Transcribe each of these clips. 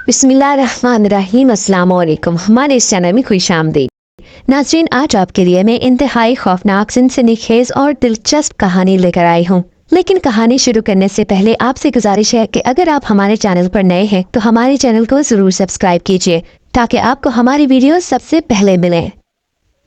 बिस्मिल्लाहिर्रहमानिर्रहीम। अस्सलाम वालेकुम। हमारे इस चैनल में खुश आमदीद। नाज़रीन, आज आपके लिए मैं इंतहाई खौफनाक, सनसनीखेज और दिलचस्प कहानी लेकर आई हूँ। लेकिन कहानी शुरू करने से पहले आपसे गुजारिश है कि अगर आप हमारे चैनल पर नए हैं तो हमारे चैनल को जरूर सब्सक्राइब कीजिए ताकि आपको हमारी वीडियो सबसे पहले मिले।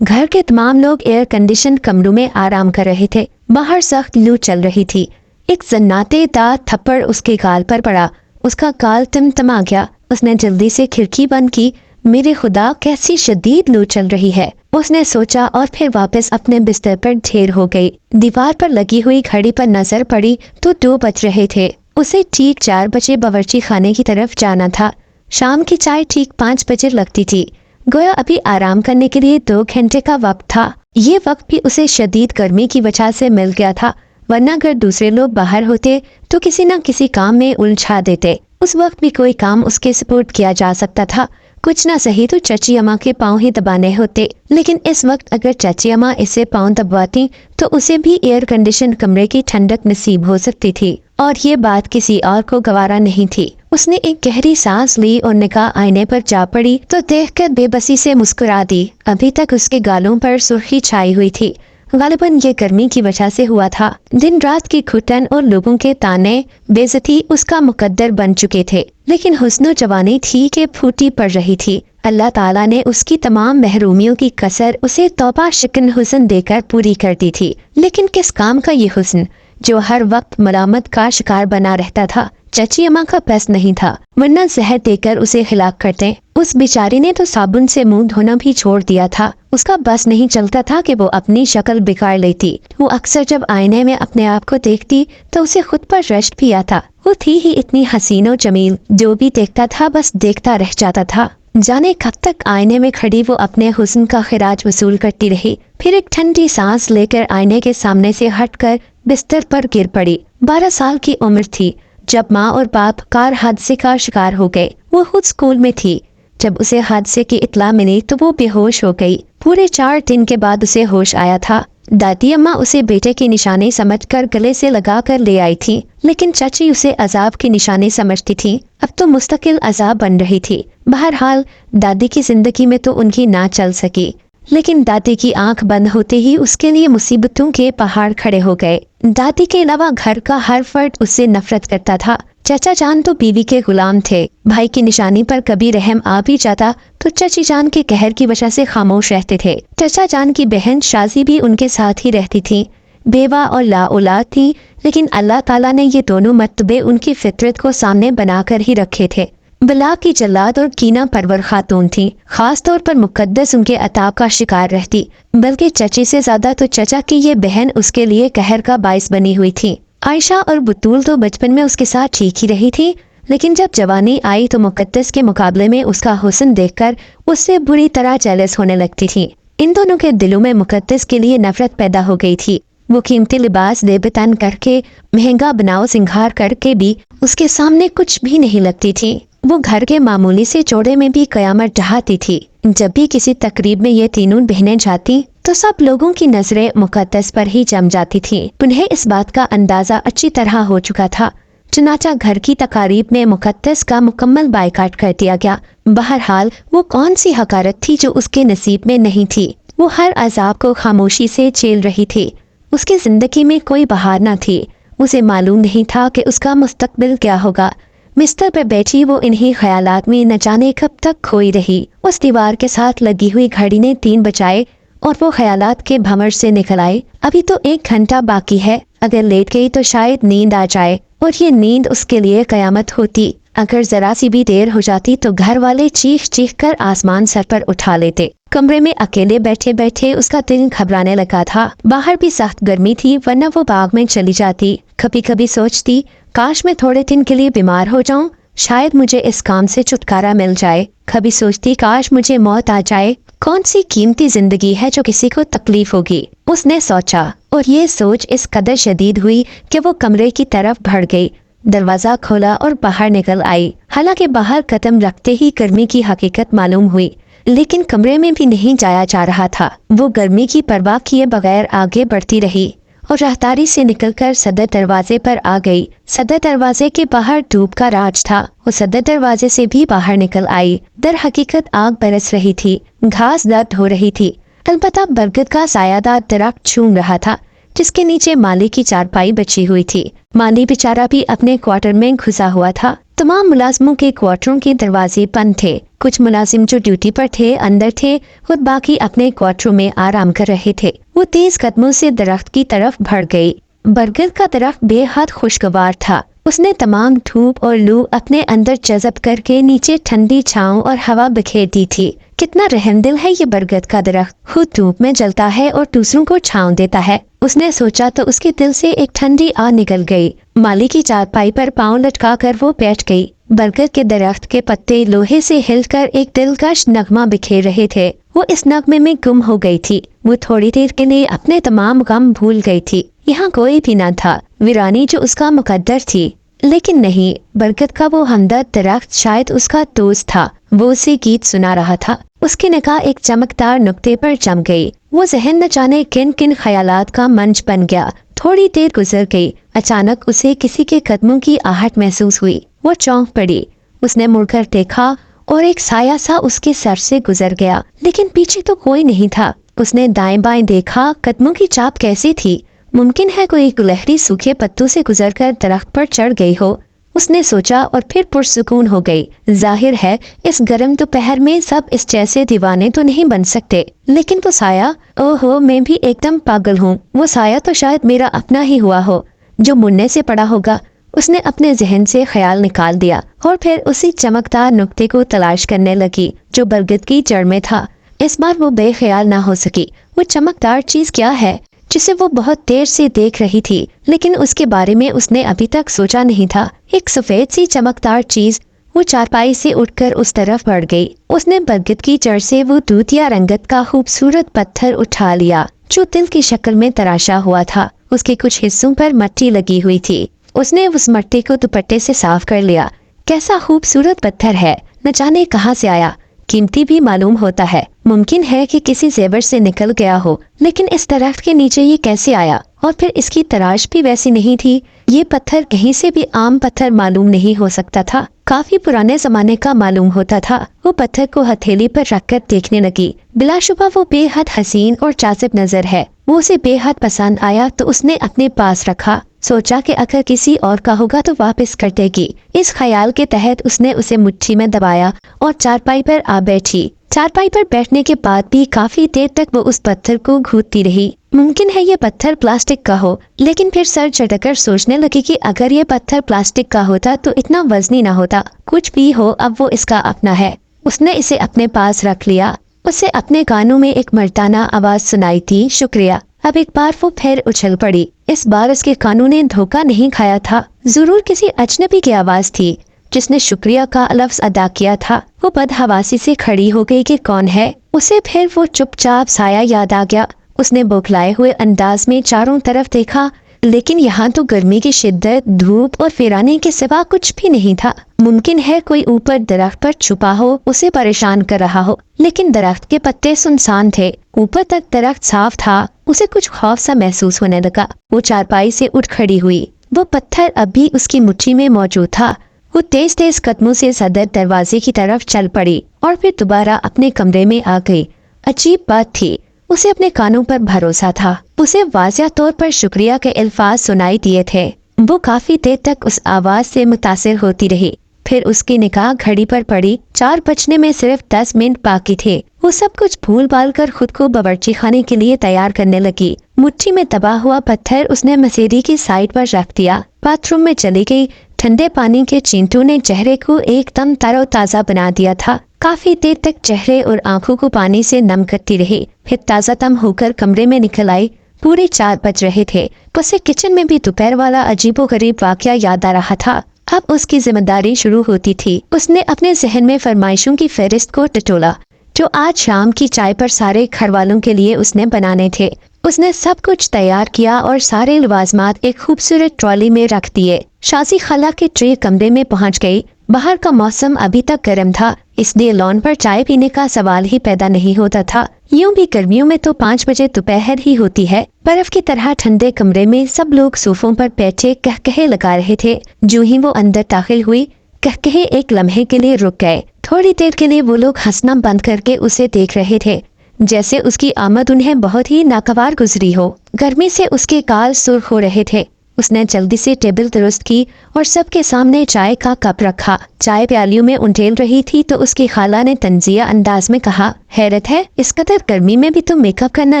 घर के तमाम लोग एयर कंडीशन कमरों में आराम कर रहे थे। बाहर सख्त लू चल रही थी। एक जन्नातेदार थप्पड़ उसके गाल पर पड़ा। उसका गाल टिमटिमा गया। उसने जल्दी से खिड़की बंद की। मेरे खुदा, कैसी शदीद लू चल रही है, उसने सोचा और फिर वापस अपने बिस्तर पर ढेर हो गई। दीवार पर लगी हुई घड़ी पर नजर पड़ी तो 2 बज रहे थे। उसे ठीक 4 बजे बावर्ची खाने की तरफ जाना था। शाम की चाय ठीक 5 बजे लगती थी। गोया अभी आराम करने के लिए 2 घंटे का वक्त था। ये वक्त भी उसे शदीद गर्मी की वजह से मिल गया था, वरना अगर दूसरे लोग बाहर होते तो किसी न किसी काम में उलझा देते। उस वक्त भी कोई काम उसके सपोर्ट किया जा सकता था। कुछ ना सही तो चाची अम्मा के पाँव ही दबाने होते, लेकिन इस वक्त अगर चाची अम्मा इसे पाँव दबाती तो उसे भी एयर कंडीशन कमरे की ठंडक नसीब हो सकती थी, और ये बात किसी और को गवारा नहीं थी। उसने एक गहरी सांस ली और निगाह आईने पर जा पड़ी तो देखकर बेबसी से मुस्कुरा दी। अभी तक उसके गालों पर सुर्खी छाई हुई थी। गालिबन ये गर्मी की वजह से हुआ था। दिन रात की घुटन और लोगों के ताने बेइज्जती उसका मुकद्दर बन चुके थे, लेकिन हुस्न जवानी थी कि फूटी पड़ रही थी। अल्लाह ताला ने उसकी तमाम महरूमियों की कसर उसे तौबा शिकन हुस्न देकर पूरी कर दी थी। लेकिन किस काम का ये हुस्न जो हर वक्त मलामत का शिकार बना रहता था? चाची अम्मा का बस नहीं था, वरना जहर देकर उसे हिलाक करते। उस बेचारी ने तो साबुन से मुंह धोना भी छोड़ दिया था। उसका बस नहीं चलता था कि वो अपनी शक्ल बिगाड़ लेती। वो अक्सर जब आईने में अपने आप को देखती तो उसे खुद पर रश्क भी आता। वो थी ही इतनी हसीन और जमील, जो भी देखता था बस देखता रह जाता था। जाने कब तक आईने में खड़ी वो अपने हुस्न का खिराज वसूल करती रही। फिर एक ठंडी सांस लेकर आईने के सामने से हटकर बिस्तर पर गिर पड़ी। 12 साल की उम्र थी जब माँ और बाप कार हादसे का शिकार हो गए। वो खुद स्कूल में थी। जब उसे हादसे की इत्ला मिली तो वो बेहोश हो गई। पूरे 4 दिन के बाद उसे होश आया था। दादी अम्मा उसे बेटे की निशानी समझकर गले से लगा कर ले आई थी, लेकिन चाची उसे अजाब की निशानी समझती थी। अब तो मुस्तकिल अजाब बन रही थी। बहरहाल दादी की जिंदगी में तो उनकी ना चल सकी, लेकिन दादी की आंख बंद होते ही उसके लिए मुसीबतों के पहाड़ खड़े हो गए। दादी के अलावा घर का हर फर्द उससे नफरत करता था। चाचा जान तो बीवी के गुलाम थे। भाई की निशानी पर कभी रहम आ भी जाता तो चाची जान के कहर की वजह से खामोश रहते थे। चाचा जान की बहन शाजी भी उनके साथ ही रहती थी। बेवा और ला औलाद थी, लेकिन अल्लाह ताला ने ये दोनों मर्तबे उनकी फितरत को सामने बनाकर ही रखे थे। बला की जल्लाद और कीना परवर खातून थी। खास तौर पर मुकद्दस उनके अताब का शिकार रहती, बल्कि चची से ज्यादा तो चचा की ये बहन उसके लिए कहर का बाइस बनी हुई थी। आयशा और बुतूल तो बचपन में उसके साथ ठीक ही रही थी, लेकिन जब जवानी आई तो मुकद्दस के मुकाबले में उसका हुस्न देखकर उससे बुरी तरह जेलस होने लगती थी। इन दोनों के दिलों में मुकद्दस के लिए नफरत पैदा हो गई थी। वो कीमती लिबास देबतन करके, महंगा बनाओ सिंगार करके भी उसके सामने कुछ भी नहीं लगती थी। वो घर के मामूली से जोड़े में भी कयामत ढहाती थी। जब भी किसी तकरीब में ये तीनों बहनें जाती तो सब लोगों की नजरें मुकद्दस पर ही जम जाती थी। उन्हें इस बात का अंदाजा अच्छी तरह हो चुका था। चुनाचा घर की तकारीब में मुकद्दस का मुकम्मल बायकाट कर दिया गया। बहरहाल वो कौन सी हकारत थी जो उसके नसीब में नहीं थी। वो हर अजाब को खामोशी से झेल रही थी। उसकी जिंदगी में कोई बहार न थी। उसे मालूम नहीं था कि उसका मुस्तकबिल क्या होगा। बिस्तर पर बैठी वो इन्हीं ख्यालात में न जाने कब तक खोई रही। उस दीवार के साथ लगी हुई घड़ी ने 3 बजाए और वो ख्यालात के भंवर से निकल आई। अभी तो 1 घंटा बाकी है। अगर लेट गई तो शायद नींद आ जाए, और ये नींद उसके लिए कयामत होती। अगर जरा सी भी देर हो जाती तो घर वाले चीख चीख कर आसमान सर पर उठा लेते। कमरे में अकेले बैठे बैठे उसका दिल घबराने लगा था। बाहर भी सख्त गर्मी थी, वरना वो बाग में चली जाती। कभी कभी सोचती, काश मैं थोड़े दिन के लिए बीमार हो जाऊं, शायद मुझे इस काम से छुटकारा मिल जाए। कभी सोचती, काश मुझे मौत आ जाए। कौन सी कीमती जिंदगी है जो किसी को तकलीफ होगी, उसने सोचा। और ये सोच इस कदर शदीद हुई कि वो कमरे की तरफ बढ़ गई। दरवाजा खोला और बाहर निकल आई। हालांकि बाहर कदम रखते ही गर्मी की हकीकत मालूम हुई, लेकिन कमरे में भी नहीं जाया जा रहा था। वो गर्मी की परवाह किए बगैर आगे बढ़ती रही और राहदारी से निकलकर सदर दरवाजे पर आ गई। सदर दरवाजे के बाहर धूप का राज था। वो सदर दरवाजे से भी बाहर निकल आई। दर हकीकत आग बरस रही थी, घास दर्द हो रही थी। अलबत्ता बरगद का सायादार दरख्त झूम रहा था, जिसके नीचे माली की चारपाई बची हुई थी। माली बेचारा भी अपने क्वार्टर में घुसा हुआ था। तमाम मुलाजिमों के क्वार्टरों के दरवाजे बंद थे। कुछ मुलाजिम जो ड्यूटी पर थे अंदर थे और बाकी अपने क्वार्टरों में आराम कर रहे थे। वो तेज कदमों से दरख्त की तरफ बढ़ गई। बरगद का दरख्त बेहद खुशगवार था। उसने तमाम धूप और लू अपने अंदर जज़ब करके नीचे ठंडी छांव और हवा बिखेर दी थी। कितना रहमदिल है ये बरगद का दरख्त, खुद धूप में जलता है और दूसरों को छांव देता है। उसने सोचा तो उसके दिल से एक ठंडी आ निकल गई। माली की चारपाई पर पांव लटका कर वो बैठ गई। बरगद के दरख्त के पत्ते लोहे से हिलकर एक दिलकश नगमा बिखेर रहे थे। वो इस नगमे में गुम हो गई थी। वो थोड़ी देर के लिए अपने तमाम गम भूल गई थी। यहाँ कोई भी न था, वीरानी जो उसका मुकद्दर थी। लेकिन नहीं, बरगद का वो हमदर्द दरख्त शायद उसका दोस्त था। वो उसे गीत सुना रहा था। उसकी निगाह एक चमकदार नुक्ते पर जम गई। वो जहन न जाने किन किन ख्यालात का मंच बन गया। थोड़ी देर गुजर गई। अचानक उसे किसी के कदमों की आहट महसूस हुई। वो चौंक पड़ी। उसने मुड़कर देखा और एक साया सा उसके सर से गुजर गया, लेकिन पीछे तो कोई नहीं था। उसने दाएं बाएं देखा, कदमों की चाप कैसी थी? मुमकिन है कोई गुलहरी सूखे पत्तों से गुजरकर दरख्त पर चढ़ गई हो। उसने सोचा और फिर पुरसुकून हो गई। जाहिर है इस गर्म दोपहर में सब इस जैसे दीवाने तो नहीं बन सकते। लेकिन वो साया, ओहो, मैं भी एकदम पागल हूँ। वो साया तो शायद मेरा अपना ही हुआ हो, जो मुन्ने से पड़ा होगा। उसने अपने जहन से ख्याल निकाल दिया और फिर उसी चमकदार नुक्ते को तलाश करने लगी जो बरगद की जड़ में था। इस बार वो बेख्याल ना हो सकी। वो चमकदार चीज क्या है जिसे वो बहुत देर से देख रही थी, लेकिन उसके बारे में उसने अभी तक सोचा नहीं था। एक सफेद सी चमकदार चीज। वो चारपाई से उठकर उस तरफ बढ़ गई। उसने बरगद की जड़ से वो दूधिया रंगत का खूबसूरत पत्थर उठा लिया जो दिल की शक्ल में तराशा हुआ था। उसके कुछ हिस्सों पर मट्टी लगी हुई थी। उसने उस मट्टी को दुपट्टे से साफ कर लिया। कैसा खूबसूरत पत्थर है, न जाने कहाँ से आया। कीमती भी मालूम होता है। मुमकिन है कि किसी जेवर से निकल गया हो, लेकिन इस दरख्त के नीचे ये कैसे आया? और फिर इसकी तराश भी वैसी नहीं थी। ये पत्थर कहीं से भी आम पत्थर मालूम नहीं हो सकता था, काफी पुराने जमाने का मालूम होता था। वो पत्थर को हथेली पर रखकर देखने लगी। बिलाशुबा वो बेहद हसीन और जाजिब नजर है। वो उसे बेहद पसंद आया तो उसने अपने पास रखा। सोचा कि अगर किसी और का होगा तो वापस कर देगी। इस ख्याल के तहत उसने उसे मुट्ठी में दबाया और चारपाई पर आ बैठी। चारपाई पर बैठने के बाद भी काफी देर तक वो उस पत्थर को घूरती रही। मुमकिन है ये पत्थर प्लास्टिक का हो, लेकिन फिर सर झटकर सोचने लगी कि अगर ये पत्थर प्लास्टिक का होता तो इतना वजनी ना होता। कुछ भी हो, अब वो इसका अपना है। उसने इसे अपने पास रख लिया। उसे अपने कानों में एक मर्दाना आवाज सुनाई थी, शुक्रिया। अब एक बार वो फिर उछल पड़ी। इस बार उसके कानों ने धोखा नहीं खाया था। जरूर किसी अजनबी की आवाज थी जिसने शुक्रिया का लफ्ज अदा किया था। वो बदहवासी से खड़ी हो गई कि कौन है। उसे फिर वो चुपचाप साया याद आ गया। उसने बौखलाए हुए अंदाज में चारों तरफ देखा, लेकिन यहाँ तो गर्मी की शिद्दत, धूप और फिराने के सिवा कुछ भी नहीं था। मुमकिन है कोई ऊपर दरख्त पर छुपा हो, उसे परेशान कर रहा हो, लेकिन दरख्त के पत्ते सुनसान थे। ऊपर तक दरख्त साफ था। उसे कुछ खौफ सा महसूस होने लगा। वो चारपाई से उठ खड़ी हुई। वो पत्थर अब भी उसकी मुट्ठी में मौजूद था। वो तेज तेज कदमों से सदर दरवाजे की तरफ चल पड़ी और फिर दोबारा अपने कमरे में आ गई। अजीब बात थी, उसे अपने कानों पर भरोसा था। उसे वाज़िह तौर पर शुक्रिया के अल्फाज सुनाई दिए थे। वो काफी देर तक उस आवाज से मुतासिर होती रही। फिर उसकी निगाह घड़ी पर पड़ी। 4 बजने में सिर्फ 10 मिनट बाकी थे। वो सब कुछ भूल भाल कर खुद को बावर्ची खाने के लिए तैयार करने लगी। मुट्ठी में दबा हुआ पत्थर उसने मसेरी की साइड पर रख दिया। बाथरूम में चली गई। ठंडे पानी के चींटों ने चेहरे को एकदम तरोताजा बना दिया था। काफी देर तक चेहरे और आंखों को पानी से नम करती रही। फिर ताजा तम होकर कमरे में निकल आई। पूरे 4 बज रहे थे। उसे किचन में भी दोपहर वाला अजीबोगरीब वाकया याद आ रहा था। अब उसकी जिम्मेदारी शुरू होती थी। उसने अपने जहन में फरमाइशों की फहरिस्त को टटोला जो आज शाम की चाय पर सारे घर वालों के लिए उसने बनाने थे। उसने सब कुछ तैयार किया और सारे लवाजमात एक खूबसूरत ट्रॉली में रख दिए। शाजी खला के ट्रे कमरे में पहुंच गई। बाहर का मौसम अभी तक गर्म था, اس لیے लॉन पर चाय पीने का सवाल ही पैदा नहीं होता था। यूं भी गर्मियों में तो 5 बजे दोपहर ही होती है। बर्फ की तरह ठंडे कमरे में सब लोग सोफों पर बैठे कहकहे लगा रहे थे। जो ही वो अंदर दाखिल हुई, कहकहे एक लम्हे के लिए रुक गए। थोड़ी देर के लिए वो लोग हंसना बंद करके उसे देख रहे थे, जैसे उसकी आमद उन्हें बहुत ही नागवार गुजरी हो। गर्मी से उसके गाल सुर्ख हो रहे थे। उसने जल्दी से टेबल दुरुस्त की और सबके सामने चाय का कप रखा। चाय प्यालियों में उंडेल रही थी तो उसकी खाला ने तंजिया अंदाज में कहा, हैरत है, इस कदर गर्मी में भी तुम मेकअप करना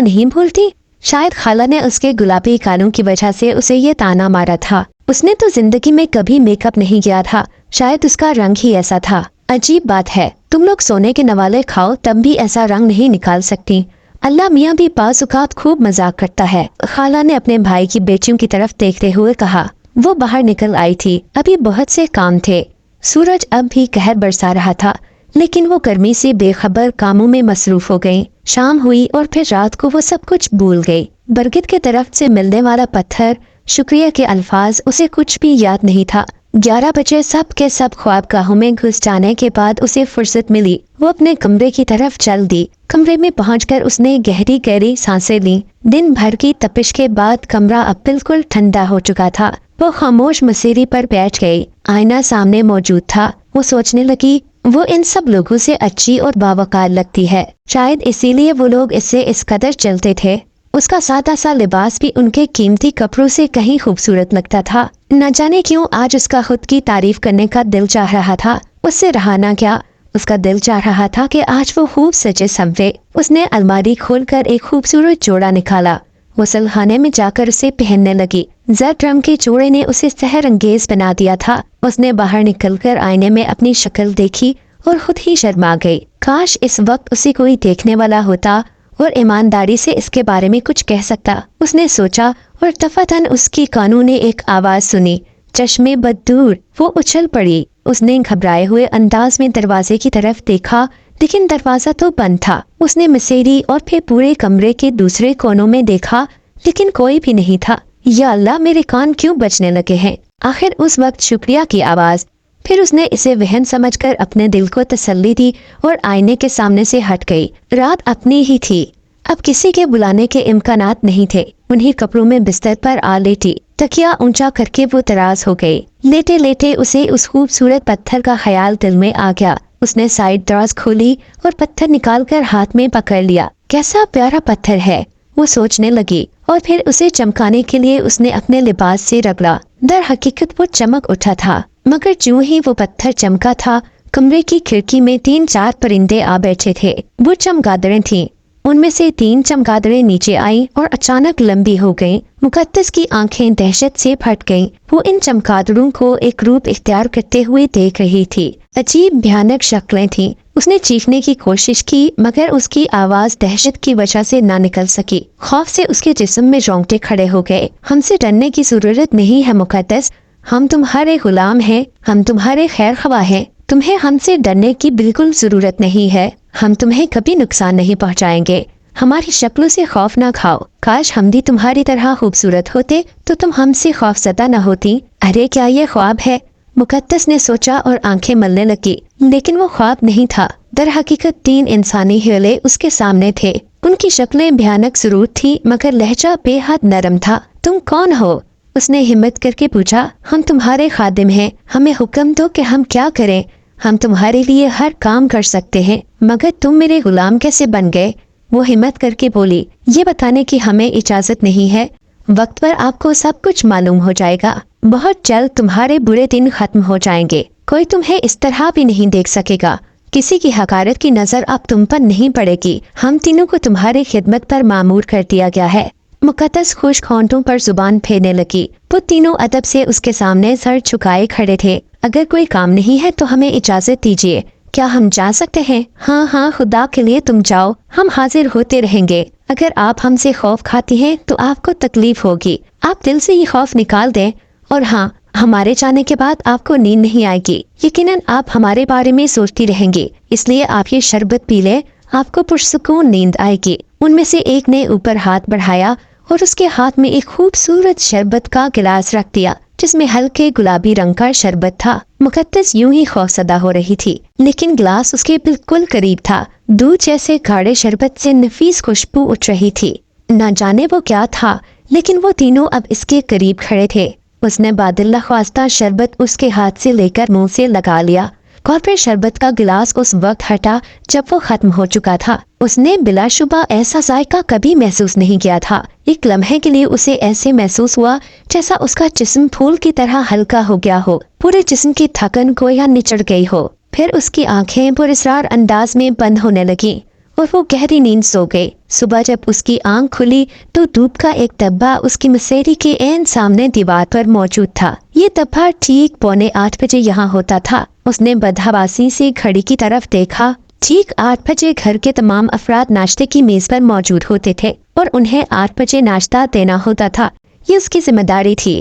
नहीं भूलती। शायद खाला ने उसके गुलाबी गालों की वजह से उसे ये ताना मारा था। उसने तो जिंदगी में कभी मेकअप नहीं किया था, शायद उसका रंग ही ऐसा था। अजीब बात है, तुम लोग सोने के नवाले खाओ तब भी ऐसा रंग नहीं निकाल सकती। अल्लाह मियाँ भी बाज़-औक़ात खूब मजाक करता है। खाला ने अपने भाई की बेटियों की तरफ देखते हुए कहा। वो बाहर निकल आई थी। अभी बहुत से काम थे। सूरज अब भी कहर बरसा रहा था, लेकिन वो गर्मी से बेखबर कामों में मसरूफ हो गई। शाम हुई और फिर रात को वो सब कुछ भूल गई। बरगद के तरफ से मिलने वाला पत्थर, शुक्रिया के अल्फाज, उसे कुछ भी याद नहीं था। 11 बजे सब के सब ख्वाबगाहों में घुस जाने के बाद उसे फुर्सत मिली। वो अपने कमरे की तरफ चल दी। कमरे में पहुंचकर उसने गहरी गहरी सांसें ली। दिन भर की तपिश के बाद कमरा अब बिल्कुल ठंडा हो चुका था। वो खामोश मसीरी पर बैठ गई। आईना सामने मौजूद था। वो सोचने लगी, वो इन सब लोगों से अच्छी और बावकार लगती है। शायद इसीलिए वो लोग इससे इस कदर चलते थे। उसका सादा सा लिबास भी उनके कीमती कपड़ों से कहीं खूबसूरत लगता था। न जाने क्यों आज उसका खुद की तारीफ करने का दिल चाह रहा था। उससे रहा ना क्या, उसका दिल चाह रहा था कि आज वो खूब सजे संवरे। उसने अलमारी खोलकर एक खूबसूरत जोड़ा निकाला। वो सलखाने में जाकर उसे पहनने लगी। जर्द रंग के जोड़े ने उसे सहर अंगेज बना दिया था। उसने बाहर निकलकर आईने में अपनी शक्ल देखी और खुद ही शर्मा गई। काश इस वक्त उसे कोई देखने वाला होता और ईमानदारी से इसके बारे में कुछ कह सकता। उसने सोचा और दफातन उसकी कानों ने एक आवाज सुनी, चश्मे बदूर। वो उछल पड़ी। उसने घबराए हुए अंदाज में दरवाजे की तरफ देखा, लेकिन दरवाजा तो बंद था। उसने मसेरी और फिर पूरे कमरे के दूसरे कोनों में देखा, लेकिन कोई भी नहीं था। या अल्लाह, मेरे कान क्यों बजने लगे हैं? आखिर उस वक्त शुक्रिया की आवाज। फिर उसने इसे वहम समझकर अपने दिल को तसल्ली दी और आईने के सामने से हट गई। रात अपनी ही थी। अब किसी के बुलाने के इम्कानात नहीं थे। उन्हीं कपड़ों में बिस्तर पर आ लेटी। तकिया ऊंचा करके वो तराज हो गई। लेटे लेटे उसे उस खूबसूरत पत्थर का ख्याल दिल में आ गया। उसने साइड दराज खोली और पत्थर निकालकर हाथ में पकड़ लिया। कैसा प्यारा पत्थर है, वो सोचने लगी। और फिर उसे चमकाने के लिए उसने अपने लिबास से रगड़ा। दर हकीकत वो चमक उठा था, मगर जो ही वो पत्थर चमका था, कमरे की खिड़की में 3-4 परिंदे आ बैठे थे। वो चमगादड़ें थीं। उनमें से 3 चमगादड़ें नीचे आईं और अचानक लंबी हो गईं। मुकद्दस की आंखें दहशत से फट गईं। वो इन चमगादड़ों को एक रूप इख्तियार करते हुए देख रही थी। अजीब भयानक शक्लें थीं। उसने चीखने की कोशिश की, मगर उसकी आवाज दहशत की वजह से ना निकल सकी। खौफ से उसके जिस्म में रोंगटे खड़े हो गए। हमसे डरने की जरूरत नहीं है मुकद्दस, हम तुम्हारे गुलाम हैं, हम तुम्हारे खैर ख्वाह हैं। तुम्हें हमसे डरने की बिल्कुल जरूरत नहीं है। हम तुम्हें कभी नुकसान नहीं पहुंचाएंगे। हमारी शक्लों से खौफ ना खाओ। काश हम भी तुम्हारी तरह खूबसूरत होते तो तुम हमसे खौफजदा न होती। अरे क्या ये ख्वाब है? मुकद्दस ने सोचा और आंखें मलने लगी, लेकिन वो ख्वाब नहीं था। दर हकीकत 3 इंसानी हीले उसके सामने थे। उनकी शक्लें भयानक जरूर थी, मगर लहजा बेहद नरम था। तुम कौन हो? उसने हिम्मत करके पूछा। हम तुम्हारे खादिम हैं, हमें हुक्म दो कि हम क्या करें। हम तुम्हारे लिए हर काम कर सकते हैं, मगर तुम मेरे गुलाम कैसे बन गए? वो हिम्मत करके बोली, ये बताने की हमें इजाजत नहीं है। वक्त पर आपको सब कुछ मालूम हो जाएगा। बहुत जल्द तुम्हारे बुरे दिन खत्म हो जाएंगे। कोई तुम्हें इस तरह भी नहीं देख सकेगा। किसी की हकारत की नजर अब तुम पर नहीं पड़ेगी। हम तीनों को तुम्हारी खिदमत पर मामूर कर दिया गया है। मुकद्दस खुश्क होंठों पर जुबान फेरने लगी। वो तीनों अदब से उसके सामने सर झुकाए खड़े थे। अगर कोई काम नहीं है तो हमें इजाजत दीजिए। क्या हम जा सकते हैं? हाँ हाँ, खुदा के लिए तुम जाओ, हम हाजिर होते रहेंगे। अगर आप हमसे खौफ खाती हैं तो आपको तकलीफ होगी। आप दिल से ये खौफ निकाल दें। और हाँ, हमारे जाने के बाद आपको नींद नहीं आएगी। यकीनन आप हमारे बारे में सोचती रहेंगी, इसलिए आप ये शरबत पी लें, आपको पुरसुकून नींद आएगी। उनमें से एक ने ऊपर हाथ बढ़ाया اور اس کے ہاتھ میں ایک خوبصورت شربت کا گلاس رکھ دیا جس میں ہلکے گلابی رنگ کا شربت تھا۔ مقدس یوں ہی خوفزدہ ہو رہی تھی، لیکن گلاس اس کے بالکل قریب تھا۔ دودھ جیسے گاڑھے شربت سے نفیس خوشبو اٹھ رہی تھی۔ نہ جانے وہ کیا تھا، لیکن وہ تینوں اب اس کے قریب کھڑے تھے۔ اس نے بادل خواستہ شربت اس کے ہاتھ سے لے کر منہ سے لگا لیا اور پھر شربت کا گلاس اس وقت ہٹا جب وہ ختم ہو چکا تھا۔ اس نے بلا شبہ ایسا ذائقہ کبھی محسوس نہیں کیا تھا۔ ایک لمحے کے لیے اسے ایسے محسوس ہوا جیسا اس کا جسم پھول کی طرح ہلکا ہو گیا ہو، پورے جسم کی تھکن گویا نچڑ گئی ہو۔ پھر اس کی آنکھیں پراسرار انداز میں بند ہونے لگیں اور وہ گہری نیند سو گئی۔ صبح جب اس کی آنکھ کھلی تو دھوپ کا ایک ڈبہ اس کی مسیری کے عین سامنے دیوار پر موجود تھا۔ یہ ڈبہ ٹھیک 7:45 بجے یہاں ہوتا تھا۔ اس نے بدحواسی سے گھڑی کی طرف دیکھا۔ ٹھیک 8 بجے گھر کے تمام افراد ناشتے کی میز پر موجود ہوتے تھے اور انہیں 8 بجے ناشتہ دینا ہوتا تھا۔ یہ اس کی ذمہ داری تھی۔